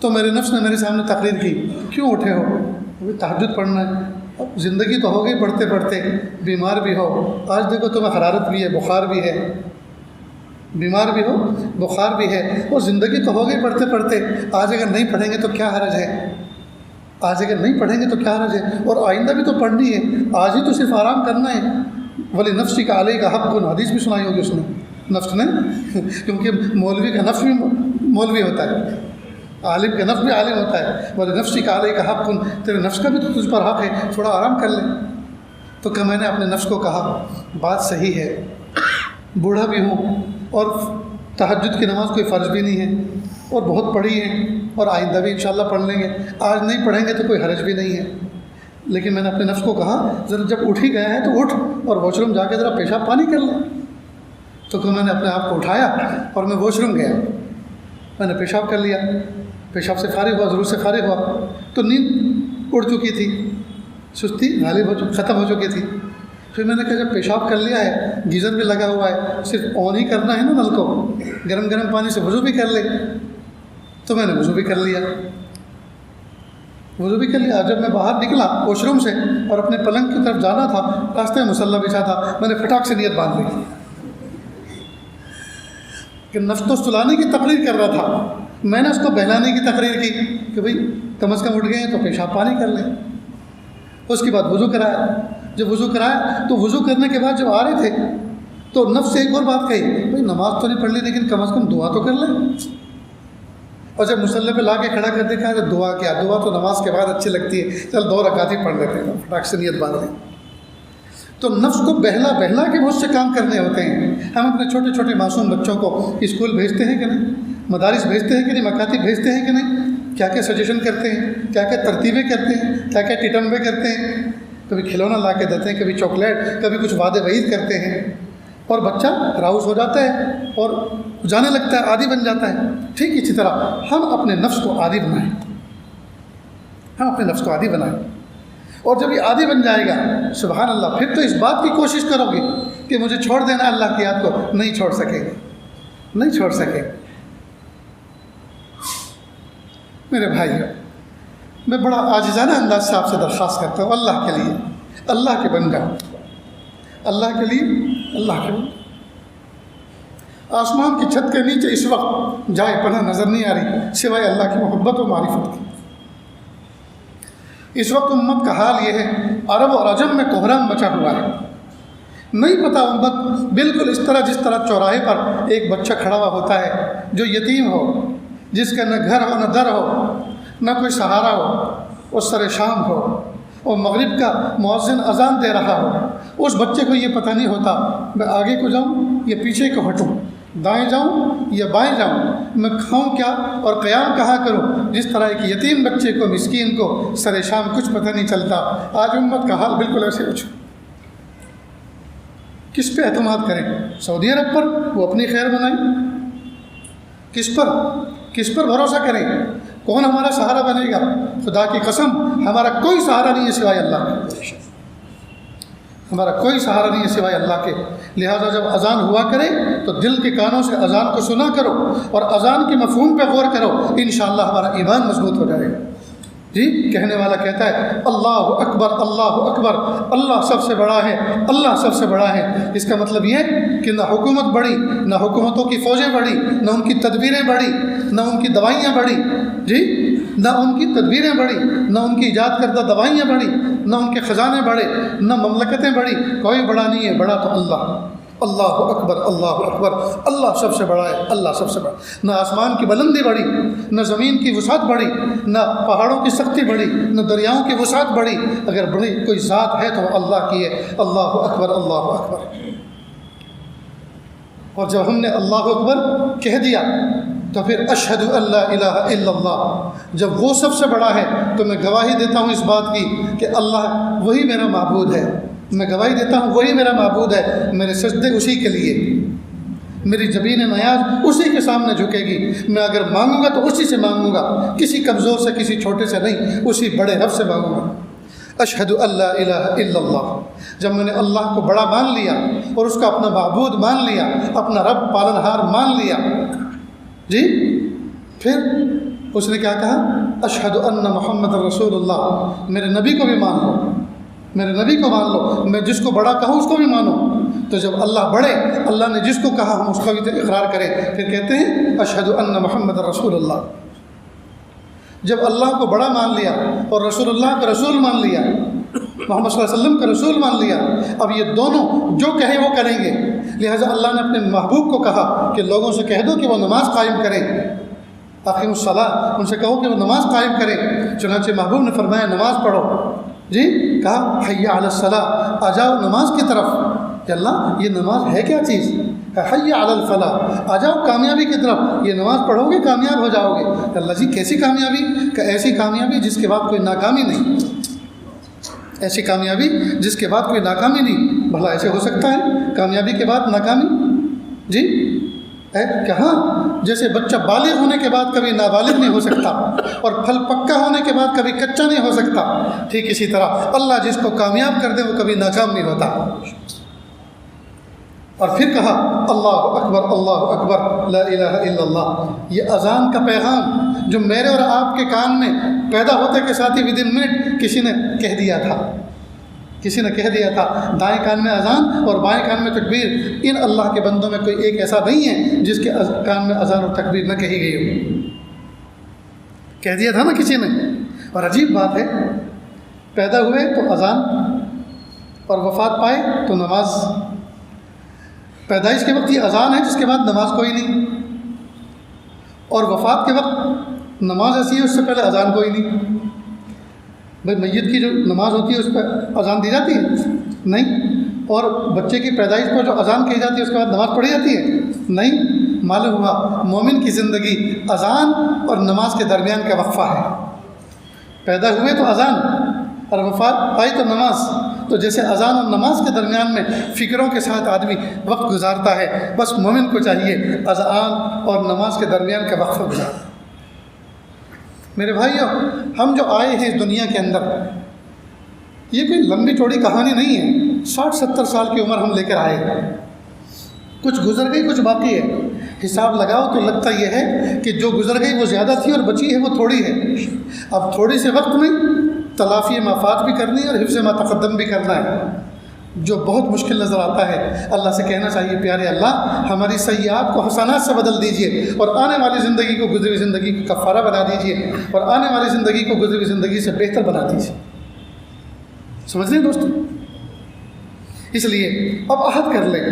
تو میرے نفس نے میرے سامنے تقریر کی، کیوں اٹھے ہو؟ تہجد پڑھنا ہے، اب زندگی تو ہو گئی پڑھتے پڑھتے، بیمار بھی ہو، آج دیکھو تمہیں حرارت بھی ہے، بخار بھی ہے، بیمار بھی ہو، بخار بھی ہے، اور زندگی تو ہو گئی پڑھتے پڑھتے، آج اگر نہیں پڑھیں گے تو کیا حرج ہے، آج اگر نہیں پڑھیں گے تو کیا حرج ہے، اور آئندہ بھی تو پڑھنی ہے، آج ہی تو صرف آرام کرنا ہے۔ ولی نفسی کا علیہ کا حق کو حدیث بھی سنائی ہوگی اس نے، نفس نے، کیونکہ مولوی کا نفس بھی مولوی ہوتا ہے، عالم کا نفس بھی عالم ہوتا ہے، ولی نفسی کا علیہ کا حق، تیرے نفس کا بھی تو تجھ پر حق ہے، تھوڑا آرام کر لے۔ تو کہ میں نے اپنے نفس کو کہا بات صحیح ہے، بوڑھا بھی ہوں اور تہجد کی نماز کوئی فرض بھی نہیں ہے، اور بہت پڑھی ہے، اور آئندہ بھی انشاءاللہ پڑھ لیں گے، آج نہیں پڑھیں گے تو کوئی حرج بھی نہیں ہے، لیکن میں نے اپنے نفس کو کہا ذرا جب اٹھ ہی گیا ہے تو اٹھ اور واش روم جا کے ذرا پیشاب پانی کر لیں۔ تو کہ میں نے اپنے آپ کو اٹھایا اور میں واش روم گیا، میں نے پیشاب کر لیا، پیشاب سے فارغ ہوا، ضرور سے فارغ ہوا تو نیند اڑ چکی تھی، سستی غالب ختم ہو چکی تھی۔ پھر میں نے کہا جب پیشاب کر لیا ہے، گیزر بھی لگا ہوا ہے، صرف آن ہی کرنا ہے نا نل کو، گرم گرم پانی سے وضو بھی کر لے، تو میں نے وضو بھی کر لیا، وضو بھی کر لیا۔ جب میں باہر نکلا واش روم سے اور اپنے پلنگ کی طرف جانا تھا، راستے میں مصلی بچھا تھا، میں نے فٹاک سے نیت باندھ لی کہ نفس تو سلانے کی تقریر کر رہا تھا، میں نے اس کو بہلانے کی تقریر کی کہ بھئی کم از کم اٹھ گئے ہیں تو پیشاب پانی کر لیں۔ اس کے بعد وضو کرایا، جب وضو کرایا تو وضو کرنے کے بعد جب آ رہے تھے تو نفس سے ایک اور بات کہی، بھئی نماز تو نہیں پڑھ لی لیکن کم از کم دعا تو کر لیں۔ اور جب مصلی پہ لا کے کھڑا کر دیکھا تو دعا کیا، دعا تو نماز کے بعد اچھی لگتی ہے، چل 2 رکعت ہی پڑھ لیتے ہیں، فٹاک سے نیت باندھ لیں۔ تو نفس کو بہلا بہلا کے بہت سے کام کرنے ہوتے ہیں۔ ہم اپنے چھوٹے چھوٹے معصوم بچوں کو اسکول بھیجتے ہیں کہ نہیں، مدارس بھیجتے ہیں کہ نہیں، مکاتب بھیجتے ہیں کہ نہیں، کیا کیا سجیشن کرتے ہیں، کیا کیا ترتیبیں کرتے ہیں، کیا کیا ٹٹمبے کرتے ہیں، کبھی کھلونا لا کے دیتے ہیں، کبھی چاکلیٹ، کبھی کچھ وعدے وعید کرتے ہیں، اور بچہ راؤز ہو جاتا ہے اور جانے لگتا ہے، عادی بن جاتا ہے۔ ٹھیک اسی طرح ہم اپنے نفس کو عادی بنائیں، ہم اپنے نفس کو عادی بنائیں، اور جب یہ عادی بن جائے گا سبحان اللہ، پھر تو اس بات کی کوشش کرو گے کہ مجھے چھوڑ دینا اللہ کی یاد کو، نہیں چھوڑ سکے گا، نہیں چھوڑ سکے گا۔ میرے بھائیو، میں بڑا عاجزانہ انداز سے آپ سے درخواست کرتا ہوں، اللہ کے لیے، اللہ کے بن جاؤ، اللہ کے لیے، اللہ کے بن۔ آسمان کی چھت کے نیچے اس وقت جائے پناہ نظر نہیں آ رہی سوائے اللہ کی محبت و معرفت کی۔ اس وقت امت کا حال یہ ہے، عرب اور عجم میں کوہرام مچا ہوا ہے، نہیں پتہ امت بالکل اس طرح جس طرح چوراہے پر ایک بچہ کھڑا ہوا ہوتا ہے جو یتیم ہو، جس کا نہ گھر ہو نہ در ہو نہ کوئی سہارا ہو، اور سر شام ہو اور مغرب کا مؤذن اذان دے رہا ہو، اس بچے کو یہ پتہ نہیں ہوتا میں آگے کو جاؤں یا پیچھے کو ہٹوں، دائیں جاؤں یا بائیں جاؤں، میں کھاؤں کیا اور قیام کہاں کروں۔ جس طرح ایک یتیم بچے کو، مسکین کو سر شام کچھ پتہ نہیں چلتا، آج امت کا حال بالکل ایسے ہو چکا۔ کس پہ اعتماد کریں؟ سعودی عرب پر، وہ اپنی خیر بنائیں؟ کس پر بھروسہ کریں؟ کون ہمارا سہارا بنے گا؟ خدا کی قسم ہمارا کوئی سہارا نہیں ہے سوائے اللہ کے، ہمارا کوئی سہارا نہیں ہے سوائے اللہ کے۔ لہٰذا جب اذان ہوا کرے تو دل کے کانوں سے اذان کو سنا کرو اور اذان کے مفہوم پہ غور کرو، انشاءاللہ ہمارا ایمان مضبوط ہو جائے گا۔ جی، کہنے والا کہتا ہے اللہ اکبر، اللہ اکبر، اللہ سب سے بڑا ہے، اللہ سب سے بڑا ہے۔ اس کا مطلب یہ کہ نہ حکومت بڑی، نہ حکومتوں کی فوجیں بڑی، نہ ان کی تدبیریں بڑی، نہ ان کی دوائیاں بڑی، جی، نہ ان کی تدبیریں بڑی، نہ ان کی ایجاد کردہ دوائیاں بڑی، نہ ان کے خزانے بڑے، نہ مملکتیں بڑی، کوئی بڑا نہیں ہے، بڑا تو اللہ۔ اللہ اکبر، اللہ اکبر، اللہ سب سے بڑا ہے، اللہ سب سے بڑا۔ نہ آسمان کی بلندی بڑی، نہ زمین کی وسعت بڑی، نہ پہاڑوں کی سختی بڑی، نہ دریاؤں کی وسعت بڑی۔ اگر بڑی کوئی ذات ہے تو اللہ کی ہے۔ اللہ اکبر، اللہ اکبر۔ اور جب ہم نے اللہ اکبر کہہ دیا تو پھر اشہد ان لا الہ الا اللہ، جب وہ سب سے بڑا ہے تو میں گواہی دیتا ہوں اس بات کی کہ اللہ وہی میرا معبود ہے، میں گواہی دیتا ہوں وہی میرا معبود ہے، میرے سجدے اسی کے لیے، میری جبین نیاز اسی کے سامنے جھکے گی، میں اگر مانگوں گا تو اسی سے مانگوں گا، کسی کمزور سے، کسی چھوٹے سے نہیں، اسی بڑے رب سے مانگوں گا۔ اشہد ان لا الہ الا اللہ، جب میں نے اللہ کو بڑا مان لیا اور اس کا اپنا معبود مان لیا، اپنا رب پالنہار مان لیا، جی، پھر اس نے کیا کہا؟ اشہد ان محمد رسول اللہ، میرے نبی کو بھی مان لو، میرے نبی کو مان لو، میں جس کو بڑا کہوں اس کو بھی مانو۔ تو جب اللہ بڑے، اللہ نے جس کو کہا ہم اس کا بھی اقرار کریں، پھر کہتے ہیں اشہد ان محمد رسول اللہ۔ جب اللہ کو بڑا مان لیا اور رسول اللہ کا رسول مان لیا، محمد صلی اللہ علیہ وسلم کا رسول مان لیا، اب یہ دونوں جو کہیں وہ کریں گے۔ لہٰذا اللہ نے اپنے محبوب کو کہا کہ لوگوں سے کہہ دو کہ وہ نماز قائم کریں، اقیم الصلاۃ، ان سے کہو کہ وہ نماز قائم کریں۔ چنانچہ محبوب نے فرمایا نماز پڑھو، جی، کہا حی علی الصلاۃ، آ جاؤ نماز کی طرف۔ کہ اللہ یہ نماز ہے کیا چیز؟ حی علی الفلاح، آ جاؤ کامیابی کی طرف، یہ نماز پڑھو گے کامیاب ہو جاؤ گے۔ اللہ جی کیسی کامیابی؟ کہ ایسی کامیابی جس کے بعد کوئی ناکامی نہیں، ایسی کامیابی جس کے بعد کوئی ناکامی نہیں۔ بھلا ایسے ہو سکتا ہے کامیابی کے بعد ناکامی؟ جی، کہاں؟ جیسے بچہ بالغ ہونے کے بعد کبھی نابالغ نہیں ہو سکتا اور پھل پکا ہونے کے بعد کبھی کچا نہیں ہو سکتا، ٹھیک اسی طرح اللہ جس کو کامیاب کر دے وہ کبھی ناکام نہیں ہوتا۔ اور پھر کہا اللہ اکبر، اللہ اکبر، لا الہ الا اللہ۔ یہ اذان کا پیغام جو میرے اور آپ کے کان میں پیدا ہوتے کے ساتھ ہی ودن منٹ کسی نے کہہ دیا تھا، کسی نے کہہ دیا تھا، دائیں کان میں اذان اور بائیں کان میں تکبیر۔ ان اللہ کے بندوں میں کوئی ایک ایسا نہیں ہے جس کے کان میں اذان اور تکبیر نہ کہی گئی ہو۔ کہہ دیا تھا نا کسی نے۔ اور عجیب بات ہے، پیدا ہوئے تو اذان اور وفات پائے تو نماز۔ پیدائش کے وقت یہ اذان ہے جس کے بعد نماز کوئی نہیں، اور وفات کے وقت نماز ایسی ہے اس سے پہلے اذان کوئی نہیں. بھائی میت کی جو نماز ہوتی ہے اس پہ اذان دی جاتی ہے؟ نہیں. اور بچے کی پیدائش پر جو اذان کہی جاتی ہے اس کے بعد نماز پڑھی جاتی ہے؟ نہیں. معلوم ہوا مومن کی زندگی اذان اور نماز کے درمیان کا وقفہ ہے. پیدا ہوئے تو اذان اور وفات آئی تو نماز. تو جیسے اذان اور نماز کے درمیان میں فکروں کے ساتھ آدمی وقت گزارتا ہے، بس مومن کو چاہیے اذان اور نماز کے درمیان کا وقفہ گزارنا. میرے بھائیو، ہم جو آئے ہیں اس دنیا کے اندر، یہ کوئی لمبی چوڑی کہانی نہیں ہے. 60-70 سال کی عمر ہم لے کر آئے ہیں. کچھ گزر گئی، کچھ باقی ہے. حساب لگاؤ تو لگتا یہ ہے کہ جو گزر گئی وہ زیادہ تھی اور بچی ہے وہ تھوڑی ہے. اب تھوڑی سے وقت میں تلافی مافات بھی کرنی ہے اور حفظ ما تقدم بھی کرنا ہے، جو بہت مشکل نظر آتا ہے. اللہ سے کہنا چاہیے پیارے اللہ ہماری سیئات کو حسنات سے بدل دیجیے اور آنے والی زندگی کو گزری ہوئی زندگی کا کفارہ بنا دیجیے اور آنے والی زندگی کو گزری ہوئی زندگی سے بہتر بنا دیجیے. سمجھ رہے ہیں دوستو؟ اس لیے اب عہد کر لیں،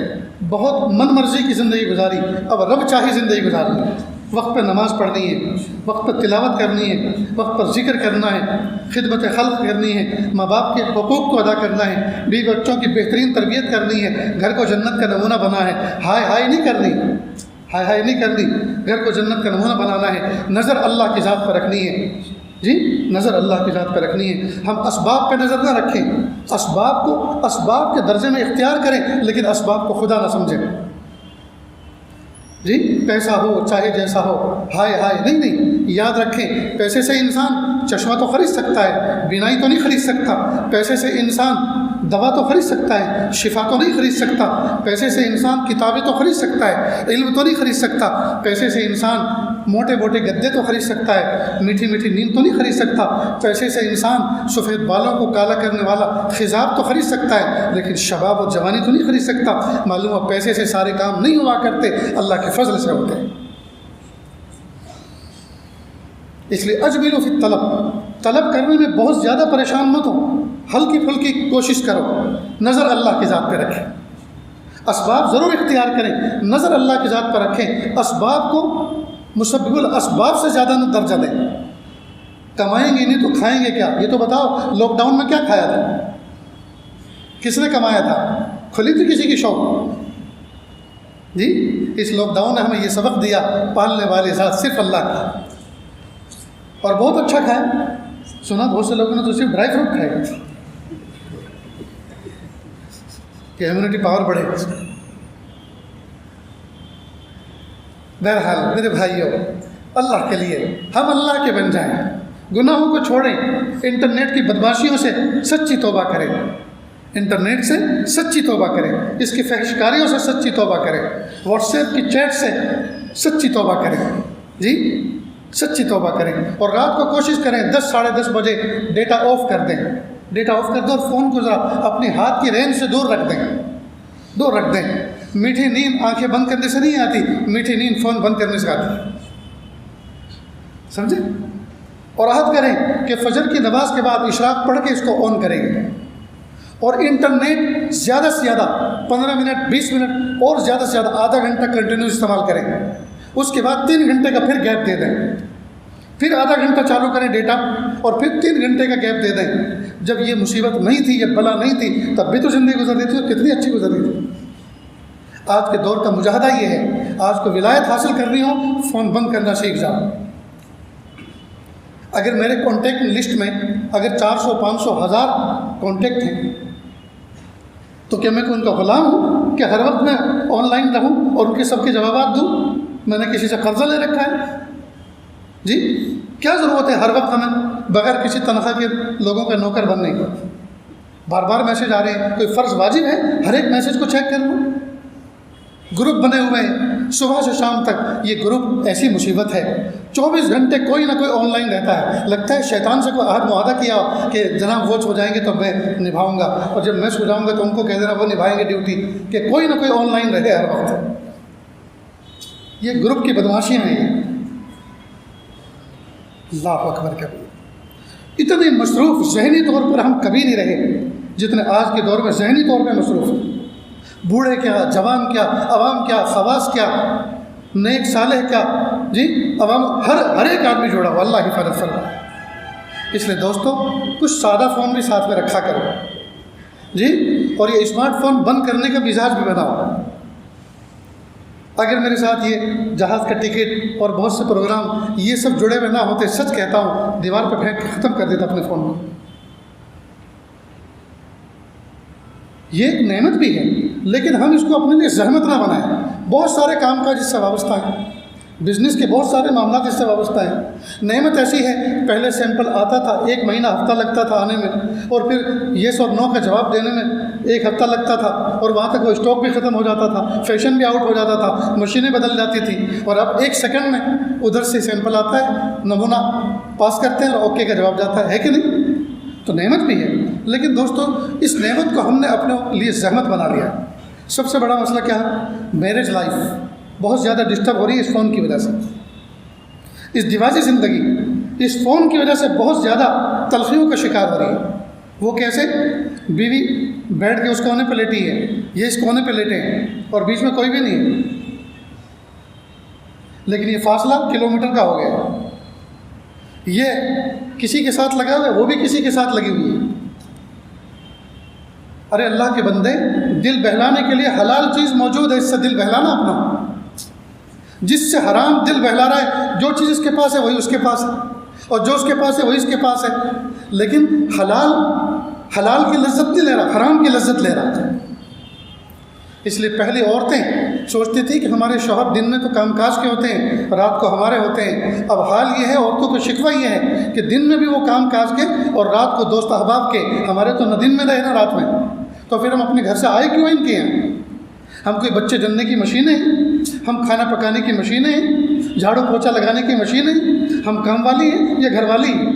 بہت من مرضی کی زندگی گزاری، اب رب چاہی زندگی گزارنی. وقت پہ نماز پڑھنی ہے، وقت پہ تلاوت کرنی ہے، وقت پر ذکر کرنا ہے، خدمت خلق کرنی ہے، ماں باپ کے حقوق کو ادا کرنا ہے، بیوی بچوں کی بہترین تربیت کرنی ہے، گھر کو جنت کا نمونہ بنا ہے. ہائے ہائے نہیں کرنی، ہائے ہائے نہیں کرنی، گھر کو جنت کا نمونہ بنانا ہے. نظر اللہ کی ذات پر رکھنی ہے. جی نظر اللہ کی ذات پہ رکھنی ہے. ہم اسباب پہ نظر نہ رکھیں، اسباب کو اسباب کے درجے میں اختیار کریں لیکن اسباب کو خدا نہ سمجھیں. جی پیسہ ہو چاہے جیسا ہو، ہائے ہائے نہیں. یاد رکھیں پیسے سے انسان چشمہ تو خرید سکتا ہے، بینائی تو نہیں خرید سکتا. پیسے سے انسان دوا تو خرید سکتا ہے، شفا تو نہیں خرید سکتا. پیسے سے انسان کتابیں تو خرید سکتا ہے، علم تو نہیں خرید سکتا. پیسے سے انسان موٹے موٹے گدے تو خرید سکتا ہے، میٹھی میٹھی نیند تو نہیں خرید سکتا. پیسے سے انسان سفید بالوں کو کالا کرنے والا خضاب تو خرید سکتا ہے لیکن شباب اور جوانی تو نہیں خرید سکتا. معلوم ہے پیسے سے سارے کام نہیں ہوا کرتے، اللہ کے فضل سے ہوتے ہیں. اس لیے اجملوا فی طلب کرنے میں بہت زیادہ پریشان مت ہو، ہلکی پھلکی کوشش کرو، نظر اللہ کی ذات پہ رکھیں. اسباب ضرور اختیار کریں، نظر اللہ کی ذات پر رکھیں. اسباب کو مسبب الاسباب سے زیادہ نہ درجہ دیں. کمائیں گے نہیں تو کھائیں گے کیا؟ یہ تو بتاؤ لاک ڈاؤن میں کیا کھایا تھا؟ کس نے کمایا تھا؟ کھلی تھی کسی کی شاپ؟ جی اس لاک ڈاؤن نے ہمیں یہ سبق دیا، پالنے والے ذات صرف اللہ کا. اور بہت اچھا کھایا. سنا بہت سے لوگوں نے تو صرف ڈرائی فروٹ کھائے کہ امیونٹی پاور بڑھے. بہرحال میرے بھائیوں، اللہ کے لیے ہم اللہ کے بن جائیں، گناہوں کو چھوڑیں، انٹرنیٹ کی بدماشیوں سے سچی توبہ کریں، انٹرنیٹ سے سچی توبہ کریں، اس کی فحش کاریوں سے سچی توبہ کریں، واٹس ایپ کی چیٹ سے سچی توبہ کریں. جی سچی توبہ کریں. اور رات کو کوشش کریں 10-10:30 بجے ڈیٹا آف کر دیں. ڈیٹا آف کر دیں اور فون کو ذرا اپنے ہاتھ کی رینج سے دور رکھ دیں. میٹھی نیند آنکھیں بند کرنے سے نہیں آتی، میٹھی نیند فون بند کرنے سے آتی ہے. سمجھے؟ اور عہد کریں کہ فجر کی نماز کے بعد اشراق پڑھ کے اس کو آن کریں گے. اور انٹرنیٹ زیادہ سے زیادہ 15 منٹ 20 منٹ اور زیادہ سے زیادہ آدھا گھنٹہ کنٹینیو استعمال کریں. اس کے بعد 3 گھنٹے کا پھر گیپ دے دیں، پھر آدھا گھنٹہ چالو کریں ڈیٹا اور پھر 3 گھنٹے کا گیپ دے دیں. جب یہ مصیبت نہیں تھی، یہ بلا نہیں تھی، تب بھی تو زندگی گزر رہی تھی اور کتنی اچھی گزر رہی تھی. آج کے دور کا مجاہدہ یہ ہے، آج کو ولایت حاصل کرنی ہو فون بند کرنا سیکھ جاؤ. اگر میرے کانٹیکٹ لسٹ میں اگر 400 500 1000 کانٹیکٹ ہیں تو کیا میں ان کا غلام ہوں کہ ہر وقت میں آن لائن رہوں اور ان کے سب کے جوابات دوں؟ میں نے کسی سے قرضہ لے رکھا ہے؟ جی کیا ضرورت ہے ہر وقت ہمیں بغیر کسی تنخواہ کے لوگوں کا نوکر بننے کا؟ بار بار میسج آ رہے ہیں، کوئی فرض واجب ہے ہر ایک میسج کو چیک کر لوں؟ گروپ بنے ہوئے ہیں صبح سے شام تک. یہ گروپ ایسی مصیبت ہے، 24 گھنٹے کوئی نہ کوئی آن لائن رہتا ہے. لگتا ہے شیطان سے کوئی عہد معاہدہ کیا ہو کہ جناب وہ سو جائیں گے تو میں نبھاؤں گا، اور جب میں سو جاؤں گا تو ان کو کہہ دینا وہ نبھائیں گے ڈیوٹی، کہ کوئی نہ کوئی آن لائن رہے ہر وقت. یہ گروپ کی بدماشیاں ہیں. اللہ اکبر کبیر. اتنے مصروف ذہنی طور پر ہم کبھی نہیں رہے جتنے آج کے دور میں ذہنی طور پہ مصروف ہیں. بوڑھے کیا، جوان کیا، عوام کیا، خواص کیا، نیک صالح کیا، جی عوام ہر ایک آدمی جوڑا ہوا، اللہ حفاظت فرمائے۔ اس لیے دوستو کچھ سادہ فون بھی ساتھ میں رکھا کرو جی، اور یہ اسمارٹ فون بند کرنے کا مزاج بھی بناؤ۔ اگر میرے ساتھ یہ جہاز کا ٹکٹ اور بہت سے پروگرام یہ سب جڑے ہوئے نہ ہوتے، سچ کہتا ہوں دیوار پہ پھینک کے ختم کر دیتا اپنے فون میں۔ یہ ایک نعمت بھی ہے، لیکن ہم اس کو اپنے لیے زحمت نہ بنائیں۔ بہت سارے کام کاج اس سے وابستہ ہیں، بزنس کے بہت سارے معاملات اس سے وابستہ ہیں۔ نعمت ایسی ہے، پہلے سیمپل آتا تھا، 1 مہینہ ہفتہ لگتا تھا آنے میں، اور پھر یس اور نو کا جواب دینے میں 1 ہفتہ لگتا تھا، اور وہاں تک وہ اسٹاک بھی ختم ہو جاتا تھا، فیشن بھی آؤٹ ہو جاتا تھا، مشینیں بدل جاتی تھیں، اور اب 1 سیکنڈ میں ادھر سے سیمپل آتا ہے، نمونہ پاس کرتے ہیں اور اوکے کا جواب جاتا ہے کہ نہیں؟ تو نعمت بھی ہے، لیکن دوستو اس نعمت کو ہم نے اپنے لیے زحمت بنا لیا۔ سب سے بڑا مسئلہ کیا ہے؟ میرج لائف بہت زیادہ ڈسٹرب ہو رہی ہے اس فون کی وجہ سے۔ اس دیواجی زندگی اس فون کی وجہ سے بہت زیادہ تلخیوں کا شکار ہو رہی ہے۔ وہ کیسے؟ بیوی بیٹھ کے اس کونے پہ لیٹی ہے، یہ اس کونے پہ لیٹے ہیں، اور بیچ میں کوئی بھی نہیں ہے، لیکن یہ فاصلہ کلومیٹر کا ہو گیا۔ یہ کسی کے ساتھ لگا ہوا ہے، وہ بھی کسی کے ساتھ لگی ہوئی ہے۔ ارے اللہ کے بندے، دل بہلانے کے لیے حلال چیز موجود ہے، اس سے دل بہلانا اپنا۔ جس سے حرام دل بہلا رہا ہے، جو چیز اس کے پاس ہے وہی اس کے پاس ہے، اور جو اس کے پاس ہے وہی اس کے پاس ہے، لیکن حلال کی لذت نہیں لے رہا، حرام کی لذت لے رہا۔ اس لیے پہلی عورتیں سوچتی تھی کہ ہمارے شوہر دن میں تو کام کاج کے ہوتے ہیں، رات کو ہمارے ہوتے ہیں۔ اب حال یہ ہے، عورتوں کو شکوہ یہ ہے کہ دن میں بھی وہ کام کاج کے اور رات کو دوست احباب کے، ہمارے تو نہ دن میں رہے نہ رات میں، تو پھر ہم اپنے گھر سے آئے کیوں ان کے ہیں؟ ہم کوئی بچے جننے کی مشینیں ہیں؟ ہم کھانا پکانے کی مشینیں ہیں؟ جھاڑو پوچھا لگانے کی مشینیں ہیں؟ ہم کام والی ہیں یا گھر والی ہیں؟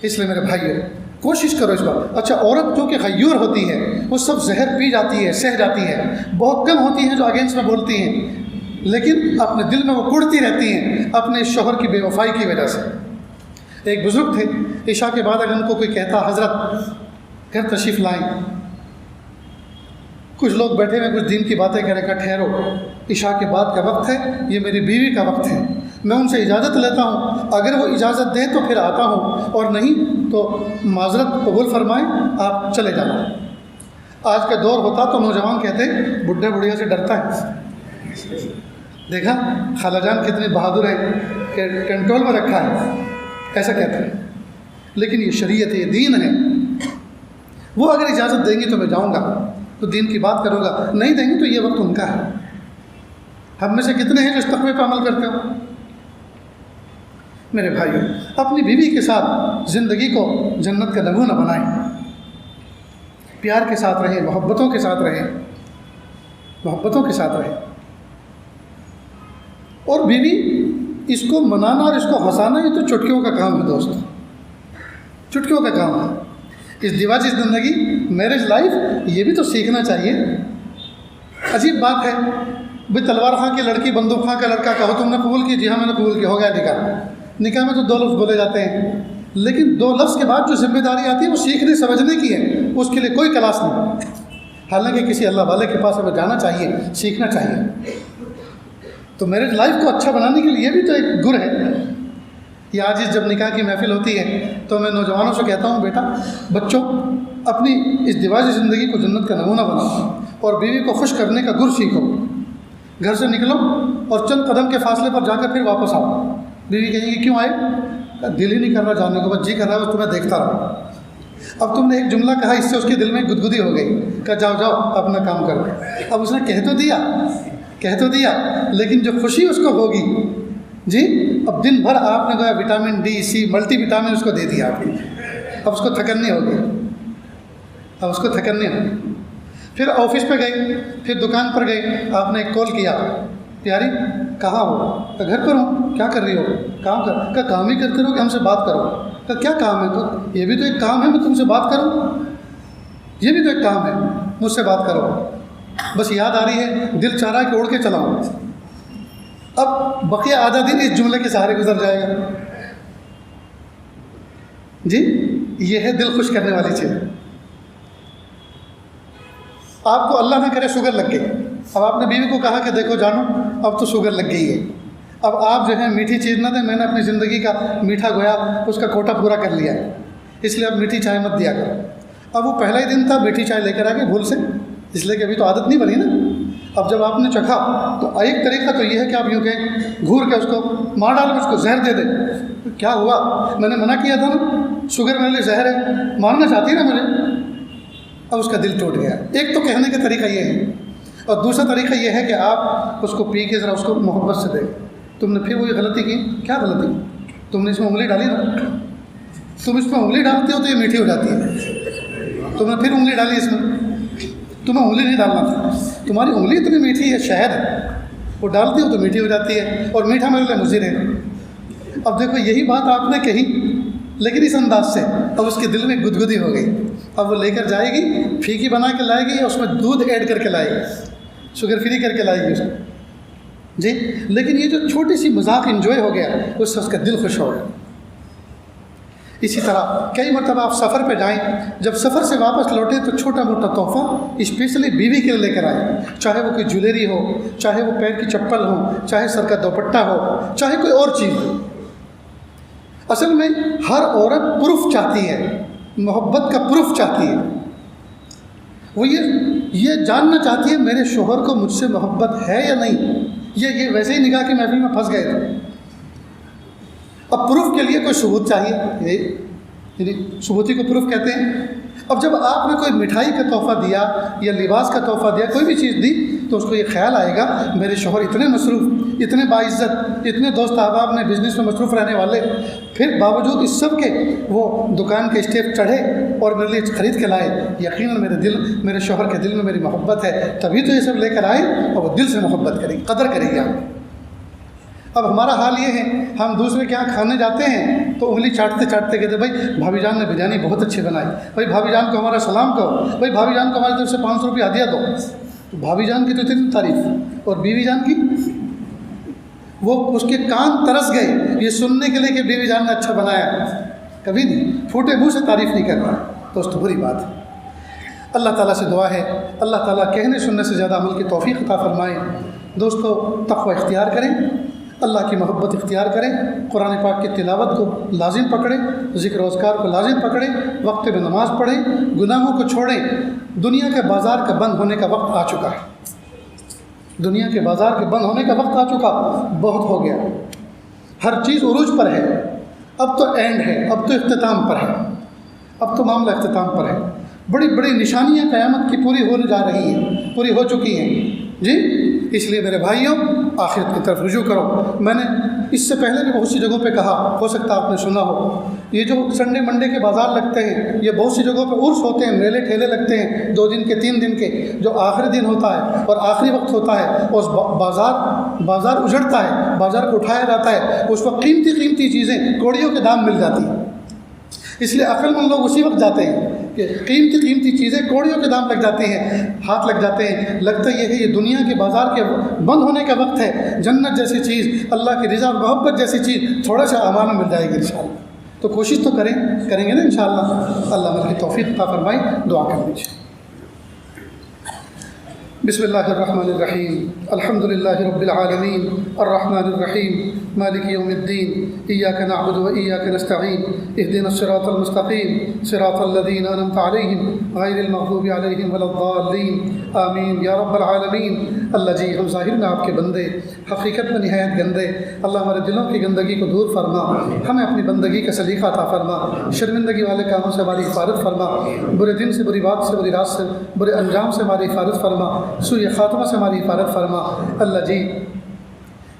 اس لیے میرے بھائیو کوشش کرو اس بات۔ اچھا، عورت جو کہ غیور ہوتی ہے وہ سب زہر پی جاتی ہے، سہ جاتی ہے، بہت کم ہوتی ہیں جو اگینسٹ میں بولتی ہیں، لیکن اپنے دل میں وہ کڑتی رہتی ہیں اپنے شوہر کی بے وفائی کی وجہ سے۔ ایک بزرگ تھے، عشاء کے بعد اگر ان کو کوئی کہتا حضرت گھر تشریف لائیں، کچھ لوگ بیٹھے ہوئے کچھ دین کی باتیں کہہ رہے، ٹھہرو عشاء کے بعد کا وقت ہے، یہ میری بیوی کا وقت ہے، میں ان سے اجازت لیتا ہوں، اگر وہ اجازت دیں تو پھر آتا ہوں، اور نہیں تو معذرت قبول فرمائیں، آپ چلے جانا۔ آج کا دور ہوتا تو نوجوان کہتے بڈھے بڑھیا سے ڈرتا ہے، دیکھا خالہ جان کتنے بہادر ہیں کہ کنٹرول میں رکھا ہے، ایسا کہتے ہیں۔ لیکن یہ شریعت ہے، یہ دین ہے، وہ اگر اجازت دیں گے تو میں جاؤں گا، تو دین کی بات کروں گا، نہیں دیں گے تو یہ وقت ان کا ہے۔ ہم میں سے کتنے ہیں جو اس تقوی پہ عمل کرتے ہو؟ میرے بھائیو اپنی بیوی کے ساتھ زندگی کو جنت کا نمونہ بنائیں، پیار کے ساتھ رہیں، محبتوں کے ساتھ رہیں، محبتوں کے ساتھ رہیں، اور بیوی اس کو منانا اور اس کو ہنسانا یہ تو چٹکیوں کا کام ہے دوست، چٹکیوں کا کام ہے۔ اس دیواجی زندگی میرج لائف یہ بھی تو سیکھنا چاہیے۔ عجیب بات ہے بھائی، تلوار خاں کی لڑکی بندوق خاں کا لڑکا کہو تم نے قبول کی؟ جی ہاں میں نے قبول کیا، ہو گیا نکاح۔ نکاح میں تو 2 لفظ بولے جاتے ہیں، لیکن 2 لفظ کے بعد جو ذمہ داری آتی ہے وہ سیکھنے سمجھنے کی ہے، اس کے لیے کوئی کلاس نہیں، حالانکہ کسی اللہ والے کے پاس ہمیں جانا چاہیے، سیکھنا چاہیے۔ تو میرج لائف کو اچھا بنانے کے لیے یہ بھی تو ایک گر ہے۔ یہ آج جب نکاح کی محفل ہوتی ہے تو میں نوجوانوں سے کہتا ہوں، بیٹا بچوں اپنی اس دیواجی زندگی کو جنت کا نمونہ بناؤ، اور بیوی کو خوش کرنے کا گر سیکھو۔ گھر سے نکلو اور چند قدم کے فاصلے پر جا کر پھر واپس آؤ، بیوی کہیں گی کیوں آئے؟ دل ہی نہیں کر رہا جاننے کو، بس جی کر رہا ہے بس تمہیں دیکھتا رہا۔ اب تم نے ایک جملہ کہا، اس سے اس کے دل میں گدگدی ہو گئی کہ جاؤ جاؤ اپنا کام کرو۔ اب اس نے کہہ تو دیا لیکن جو خوشی اس کو ہوگی، جی اب دن بھر آپ نے گویا vitamin D C multi vitamin اس کو دے دیا آپ نے، اب اس کو تھکن نہیں ہوگی، اب اس کو تھکن نہیں ہوگی۔ پھر آفس پہ گئے، پھر دکان پر گئے، آپ نے ایک کال کیا، پیاری کہاں ہو؟ کہ گھر پر ہوں۔ کیا کر رہی ہو؟ کام کر کہ کام ہی کرتے رہو کہ ہم سے بات کرو؟ کہ کیا کام ہے؟ تو یہ بھی تو ایک کام ہے، میں تم سے بات کروں، یہ بھی تو ایک کام ہے، مجھ سے بات کرو۔ بس یاد آ رہی ہے، دل چاہ رہا ہے کہ اڑ کے چلاؤں۔ اب بقیہ آدھا دن اس جملے کے سہارے گزر جائے گا۔ جی یہ ہے دل خوش کرنے والی چیز۔ آپ کو اللہ نہ کرے شوگر لگ گئی، اب آپ نے بیوی کو کہا کہ دیکھو جانو اب تو شوگر لگ گئی ہے، اب آپ جو ہے میٹھی چیز نہ دیں، میں نے اپنی زندگی کا میٹھا گویا اس کا کوٹا پورا کر لیا ہے، اس لیے اب میٹھی چائے مت دیا کرو۔ اب وہ پہلا ہی دن تھا میٹھی چائے لے کر آ گئے بھول سے، اس لیے کہ ابھی تو عادت نہیں بنی نا۔ اب جب آپ نے چکھا تو ایک طریقہ تو یہ ہے کہ آپ یوں کہیں گھور کے اس کو مار ڈالو، اس کو زہر دے دیں۔ کیا ہوا؟ میں نے منع کیا تھا نا، شوگر میرے لیے زہر ہے، مارنا چاہتی ہے نا مجھے۔ اب اس کا دل ٹوٹ گیا۔ ایک تو کہنے کا طریقہ یہ ہے، اور دوسرا طریقہ یہ ہے کہ آپ اس کو پی کے ذرا اس کو محبت سے دیں۔ تم نے پھر وہی غلطی کی۔ کیا غلطی؟ تم نے اس میں انگلی ڈالی نا، تم اس میں انگلی ڈالتے ہو تو یہ میٹھی ہو جاتی ہے، تم نے پھر انگلی ڈالی اس میں، تمہیں انگلی نہیں ڈالنا تھا، تمہاری انگلی اتنی میٹھی ہے، شہد ہے، وہ ڈالتی ہو تو میٹھی ہو جاتی ہے، اور میٹھا میرے لیے مضر ہے۔ اب دیکھو یہی بات آپ نے کہی لیکن اس انداز سے، اب اس کے دل میں گدگدی ہو گئی۔ اب وہ لے کر جائے گی، پھیکی بنا کے لائے گی، اس میں دودھ ایڈ کر کے لائے گی، شوگر فری کر کے لائے گی اس کو جی۔ لیکن یہ جو چھوٹی سی مذاق انجوائے ہو گیا، اس سے اس کا دل خوش ہو گیا۔ اسی طرح کئی مرتبہ آپ سفر پہ جائیں، جب سفر سے واپس لوٹیں تو چھوٹا موٹا تحفہ اسپیشلی بیوی کے لیے لے کر آئیں، چاہے وہ کوئی جویلری ہو، چاہے وہ پیر کی چپل ہو، چاہے سر کا دوپٹہ ہو، چاہے کوئی اور چیز ہو۔ اصل میں ہر عورت پروف چاہتی ہے، محبت کا پروف چاہتی ہے، وہ یہ جاننا چاہتی ہے میرے شوہر کو مجھ سے محبت ہے یا نہیں۔ یہ ویسے ہی نکاح کی محفل میں پھنس گئے تھے۔ اب پروف کے لیے کوئی ثبوت چاہیے، یعنی ثبوتی کو پروف کہتے ہیں۔ اب جب آپ نے کوئی مٹھائی کا تحفہ دیا یا لباس کا تحفہ دیا، کوئی بھی چیز دی، تو اس کو یہ خیال آئے گا میرے شوہر اتنے مصروف، اتنے باعزت، اتنے دوست احباب میں بزنس میں مصروف رہنے والے، پھر باوجود اس سب کے وہ دکان کے اسٹیپ چڑھے اور میرے لیے خرید کے لائے۔ یقیناً میرے شوہر کے دل میں میری محبت ہے، تبھی تو یہ سب لے کر آئے، اور وہ دل سے محبت کرے گی، قدر کرے گی آپ۔ اب ہمارا حال یہ ہے، ہم دوسرے کے یہاں کھانے جاتے ہیں تو انگلی چاٹتے چاٹتے کہتے بھائی بھابھی جان نے بریانی بہت اچھی بنائی، بھائی بھابھی جان کو ہمارا سلام کہو، بھائی بھابھی جان کو ہماری طرف سے 500 روپیہ ہدیہ دو۔ تو بھابھی جان کی تو اتنی تعریف، اور بیوی جان کی وہ اس کے کان ترس گئے یہ سننے کے لیے کہ بیوی جان نے اچھا بنایا، کبھی نہیں، پھوٹے منہ سے تعریف نہیں کر رہا، تو اس تو بری بات ہے۔ اللہ تعالیٰ سے دعا ہے اللہ تعالیٰ کہنے سننے سے زیادہ عمل کی توفیق عطا فرمائے۔ دوستو تقوی اختیار کریں، اللہ کی محبت اختیار کریں، قرآن پاک کی تلاوت کو لازم پکڑیں، ذکر و اذکار کو لازم پکڑیں، وقت میں نماز پڑھیں، گناہوں کو چھوڑیں۔ دنیا کے بازار کا بند ہونے کا وقت آ چکا ہے، دنیا کے بازار کے بند ہونے کا وقت آ چکا، بہت ہو گیا، ہر چیز عروج پر ہے، اب تو اینڈ ہے، اب تو اختتام پر ہے، اب تو معاملہ اختتام پر ہے۔ بڑی بڑی نشانیاں قیامت کی پوری ہونے جا رہی ہیں، پوری ہو چکی ہیں جی۔ اس لیے میرے بھائیوں آخرت کی طرف رجوع کرو۔ میں نے اس سے پہلے بھی بہت سی جگہوں پہ کہا، ہو سکتا آپ نے سنا ہو، یہ جو سنڈے منڈے کے بازار لگتے ہیں، یہ بہت سی جگہوں پہ عرس ہوتے ہیں، میلے ٹھیلے لگتے ہیں 2 دن کے 3 دن کے، جو آخری دن ہوتا ہے اور آخری وقت ہوتا ہے، اس بازار اجڑتا ہے، بازار کو اٹھایا جاتا ہے، اس وقت قیمتی چیزیں کوڑیوں کے دام مل جاتی ہیں۔ اس لیے عقل مند لوگ اسی وقت جاتے ہیں کہ قیمتی چیزیں کوڑیوں کے دام لگ جاتے ہیں، ہاتھ لگ جاتے ہیں، لگتا یہ ہے یہ دنیا کے بازار کے بند ہونے کا وقت ہے۔ جنت جیسی چیز، اللہ کی رضا اور محبت جیسی چیز تھوڑا سا امان میں مل جائے گی انشاءاللہ۔ تو کوشش تو کریں گے نا انشاءاللہ۔ اللہ ہماری توفیق عطا فرمائے، دعا کر لیجیے۔ بسم اللہ الرحمن الرحیم، الحمد للہ رب العالمین، الرحمن الرحیم، مالک یوم الدین، ایاک نعبد و ایاک نستعین، اہدنا الصراط المستقیم، صراط الذین انعمت علیہم غیر المغضوب علیہم ولا الضالین، آمین یا رب العالمین۔ اللہ جی ہم ظاہر میں آپ کے بندے، حقیقت میں نہایت گندے، اللہ ہمارے دلوں کی گندگی کو دور فرما، ہمیں اپنی بندگی کا سلیقہ عطا فرما، شرمندگی والے کاموں سے ہماری حفاظت فرما، برے دن سے، بری بات سے، بری رات سے، برے انجام سے ہماری حفاظت فرما، سوء خاتمہ سے ہماری حفاظت فرما۔ اللہ جی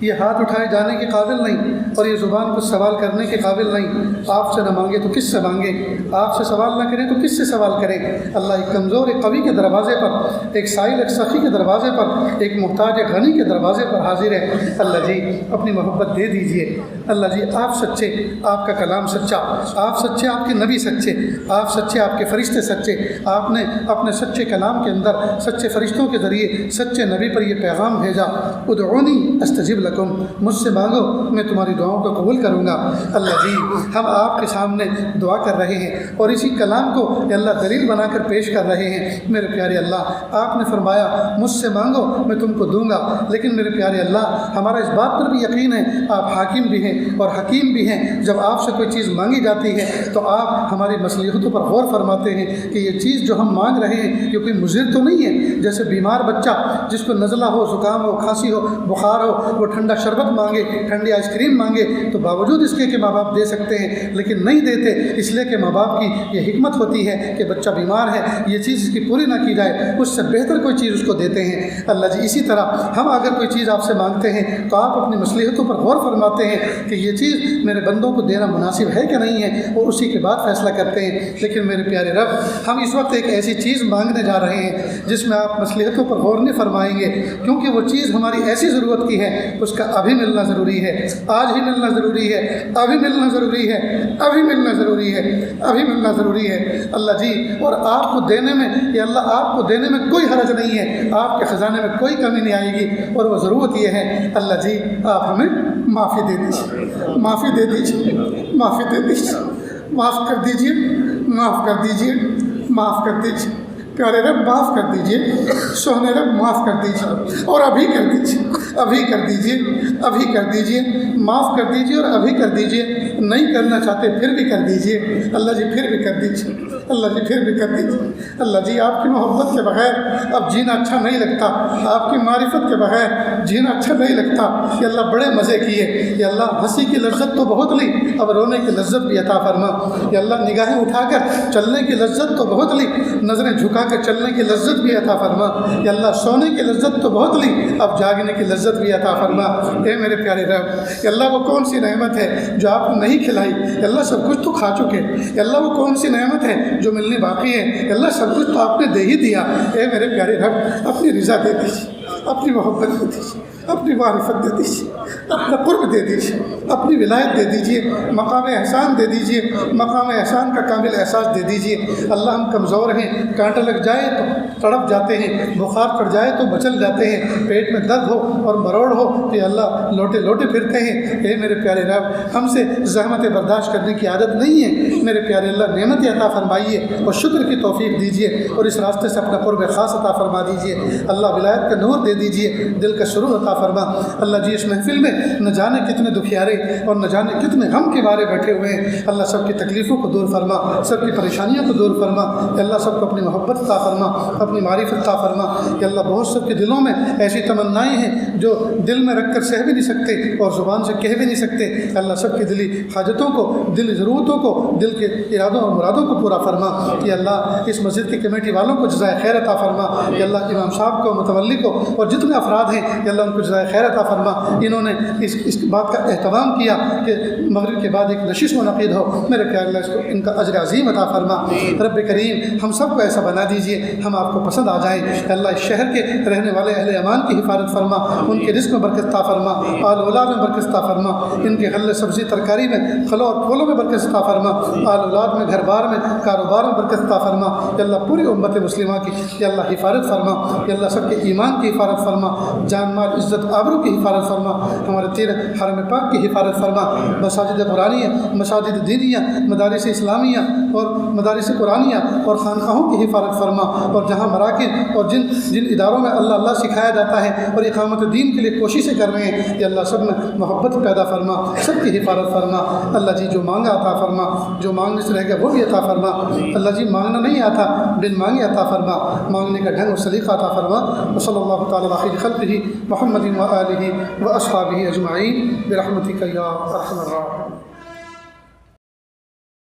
یہ ہاتھ اٹھائے جانے کے قابل نہیں اور یہ زبان کو سوال کرنے کے قابل نہیں، آپ سے نہ مانگے تو کس سے مانگے، آپ سے سوال نہ کریں تو کس سے سوال کریں۔ اللہ ایک کمزور ایک قوی کے دروازے پر، ایک سائل ایک سخی کے دروازے پر، ایک محتاج ایک غنی کے دروازے پر حاضر ہے۔ اللہ جی اپنی محبت دے دیجئے۔ اللہ جی آپ سچے، آپ کا کلام سچا، آپ سچے، آپ کے نبی سچے، آپ سچے، آپ کے فرشتے سچے، آپ نے اپنے سچے کلام کے اندر سچے فرشتوں کے ذریعے سچے نبی پر یہ پیغام بھیجا، ادعونی استجب لکم، مجھ سے مانگو میں تمہاری دعاؤں کو قبول کروں گا۔ اللہ جی ہم آپ کے سامنے دعا کر رہے ہیں اور اسی کلام کو اللہ دلیل بنا کر پیش کر رہے ہیں۔ میرے پیارے اللہ آپ نے فرمایا مجھ سے مانگو میں تم کو دوں گا، لیکن میرے پیارے اللہ ہمارا اس بات پر بھی یقین ہے آپ حاکم بھی ہیں اور حکیم بھی ہیں۔ جب آپ سے کوئی چیز مانگی جاتی ہے تو آپ ہماری مصلحتوں پر غور فرماتے ہیں کہ یہ چیز جو ہم مانگ رہے ہیں یہ کوئی مضر تو نہیں ہے۔ جیسے بیمار بچہ جس کو نزلہ ہو، زکام ہو، کھانسی ہو، بخار ہو، وہ ٹھنڈا شربت مانگے، ٹھنڈی آئس کریم مانگے تو باوجود اس کے کہ ماں باپ دے سکتے ہیں لیکن نہیں دیتے، اس لیے کہ ماں باپ کی یہ حکمت ہوتی ہے کہ بچہ بیمار ہے یہ چیز اس کی پوری نہ کی جائے، اس سے بہتر کوئی چیز اس کو دیتے ہیں۔ اللہ جی اسی طرح ہم اگر کوئی چیز آپ سے مانگتے ہیں تو آپ اپنی مصلحتوں پر غور فرماتے ہیں کہ یہ چیز میرے بندوں کو دینا مناسب ہے کہ نہیں ہے اور اسی کے بعد فیصلہ کرتے ہیں۔ لیکن میرے پیارے رب ہم اس وقت ایک ایسی چیز مانگنے جا رہے ہیں جس میں آپ مصلحتوں پر غور نہیں فرمائیں گے، کیونکہ وہ چیز ہماری ایسی ضرورت کی ہے اس کا ابھی ملنا ضروری ہے، آج ہی ملنا ضروری ہے، ابھی ملنا ضروری ہے، ابھی ملنا ضروری ہے، ابھی ملنا ضروری ہے۔ اللہ جی اور آپ کو دینے میں یا اللہ آپ کو دینے میں کوئی حرج نہیں ہے، آپ کے خزانے میں کوئی کمی نہیں آئے گی، اور وہ ضرورت یہ ہے اللہ جی آپ ہمیں معافی دے دیجیے، معافی دے دیجیے، معافی دے دیجیے، معاف کر دیجیے، معاف کر دیجیے، معاف کر دیجیے۔ پیارے رب معاف کر دیجیے، سونے رب معاف کر دیجیے اور ابھی کر دیجیے، ابھی کر دیجیے، ابھی کر دیجیے، معاف کر دیجیے اور ابھی کر دیجیے۔ نہیں کرنا چاہتے پھر بھی کر دیجیے اللہ جی، پھر بھی کر دیجیے اللہ جی، پھر بھی کر دیجیے۔ اللہ جی آپ کی محبت کے بغیر اب جینا اچھا نہیں لگتا، آپ کی معرفت کے بغیر جینا اچھا نہیں لگتا۔ یا اللہ بڑے مزے کیے، یا اللہ ہنسی کی لذت تو بہت لی، اب رونے کی لذت بھی عطا فرما۔ یا اللہ نگاہیں اٹھا کر چلنے کی لذت تو بہت لی، نظریں جھکا کر چلنے کی لذت بھی عطا فرما۔ یا اللہ سونے کی لذت تو بہت لی، اب جاگنے کی لذت بھی عطا فرما۔ اے میرے پیارے رب یا اللہ وہ کون سی نعمت ہے جو آپ نے نہیں کھلائی؟ یا اللہ سب کچھ تو کھا چکے۔ یا اللہ وہ کون سی نعمت ہے جو ملنی باقی ہے؟ یا اللہ سب کچھ تو آپ نے دے ہی دیا۔ اے میرے پیارے رب اپنی رضا دے دیجیے، اپنی محبت دے دیجیے، اپنی معرفت دے دیجیے، اپنا قرب دے دیجیے، اپنی ولایت دے دیجیے، مقام احسان دے دیجیے، مقام احسان کا کامل احساس دے دیجیے۔ اللہ ہم کمزور ہیں، کانٹا لگ جائے تو تڑپ جاتے ہیں، بخار پڑ جائے تو مچل جاتے ہیں، پیٹ میں درد ہو اور مروڑ ہو تو اللہ لوٹے لوٹے پھرتے ہیں۔ اے میرے پیارے رب ہم سے زحمت برداشت کرنے کی عادت نہیں ہے، میرے پیارے اللہ نعمت عطا فرمائیے اور شکر کی توفیق دیجیے اور اس راستے سے اپنا قرب خاص عطا فرما دیجیے۔ اللہ ولایت کا نور دے دیجیے، دل کا سرور عطا فرما۔ اللہ جی اس محفل میں نہ جانے کتنے دکھیارے اور نہ جانے کتنے غم کے بارے بیٹھے ہوئے ہیں، اللہ سب کی تکلیفوں کو دور فرما، سب کی پریشانیوں کو دور فرما۔ اللہ سب کو اپنی محبت عطا فرما، اپنی معرفت عطا فرما۔ یا اللہ بہت سب کے دلوں میں ایسی تمنائیں ہیں جو دل میں رکھ کر سہ بھی نہیں سکتے اور زبان سے کہہ بھی نہیں سکتے۔ اللہ سب کی دلی حاجتوں کو، دلی ضرورتوں کو، دل کے ارادوں اور مرادوں کو پورا فرما۔ یا اللہ اس مسجد کی کمیٹی والوں کو جزائے خیر عطا فرما۔ یا اللہ امام صاحب کو، متولی کو اور جتنے افراد ہیں یا اللہ ان کو جزائے خیر عطا فرما۔ انہوں نے اس بات کا اہتمام کیا کہ مغرب کے بعد ایک نشست منعقد ہو، میرے پیارے اللہ اس کو ان کا اجر عظیم عطا فرما۔ رب کریم ہم سب کو ایسا بنا دیجیے ہم آپ کو پسند آ جائیں۔ اللہ اس شہر کے رہنے والے اہل ایمان کی حفاظت فرما، ان کے رزق میں برکت عطا فرما، آل اولاد میں برکت عطا فرما، ان کے غلے سبزی ترکاری میں، پھلوں اور پھولوں میں برکت عطا فرما، آل اولاد میں، گھر بار میں، کاروبار میں برکت عطا فرما۔ یا اللہ پوری امت مسلمہ کی یا اللہ حفاظت فرما۔ یا اللہ سب کے ایمان کی حفاظت فرما، جان مال عزت آبرو کی حفاظت فرما، ہمارے تیر حرم پاک کی حفاظت فرما، مساجد قرآنیہ، مساجد دینیہ، مدارس اسلامیہ اور مدارس قرآنیہ اور خانقاہوں کی حفاظت فرما، اور جہاں مراکز اور جن اداروں میں اللہ اللہ سکھایا جاتا ہے اور اقامت دین کے لیے کوششیں کر رہے ہیں یا اللہ سب میں محبت پیدا فرما، سب کی حفاظت فرما۔ اللہ جی جو مانگا عطا فرما، جو مانگنے سے رہ گیا وہ بھی عطا فرما۔ اللہ جی مانگنا نہیں آتا، بن مانگے عطا فرما، مانگنے کا ڈھنگ اور سلیقہ عطا فرما۔ وصلی اللہ تعالی علی خیر خلقہ محمد و آلہ و اصحابہ اجمعین برحمتک یا ارحم الراحمین۔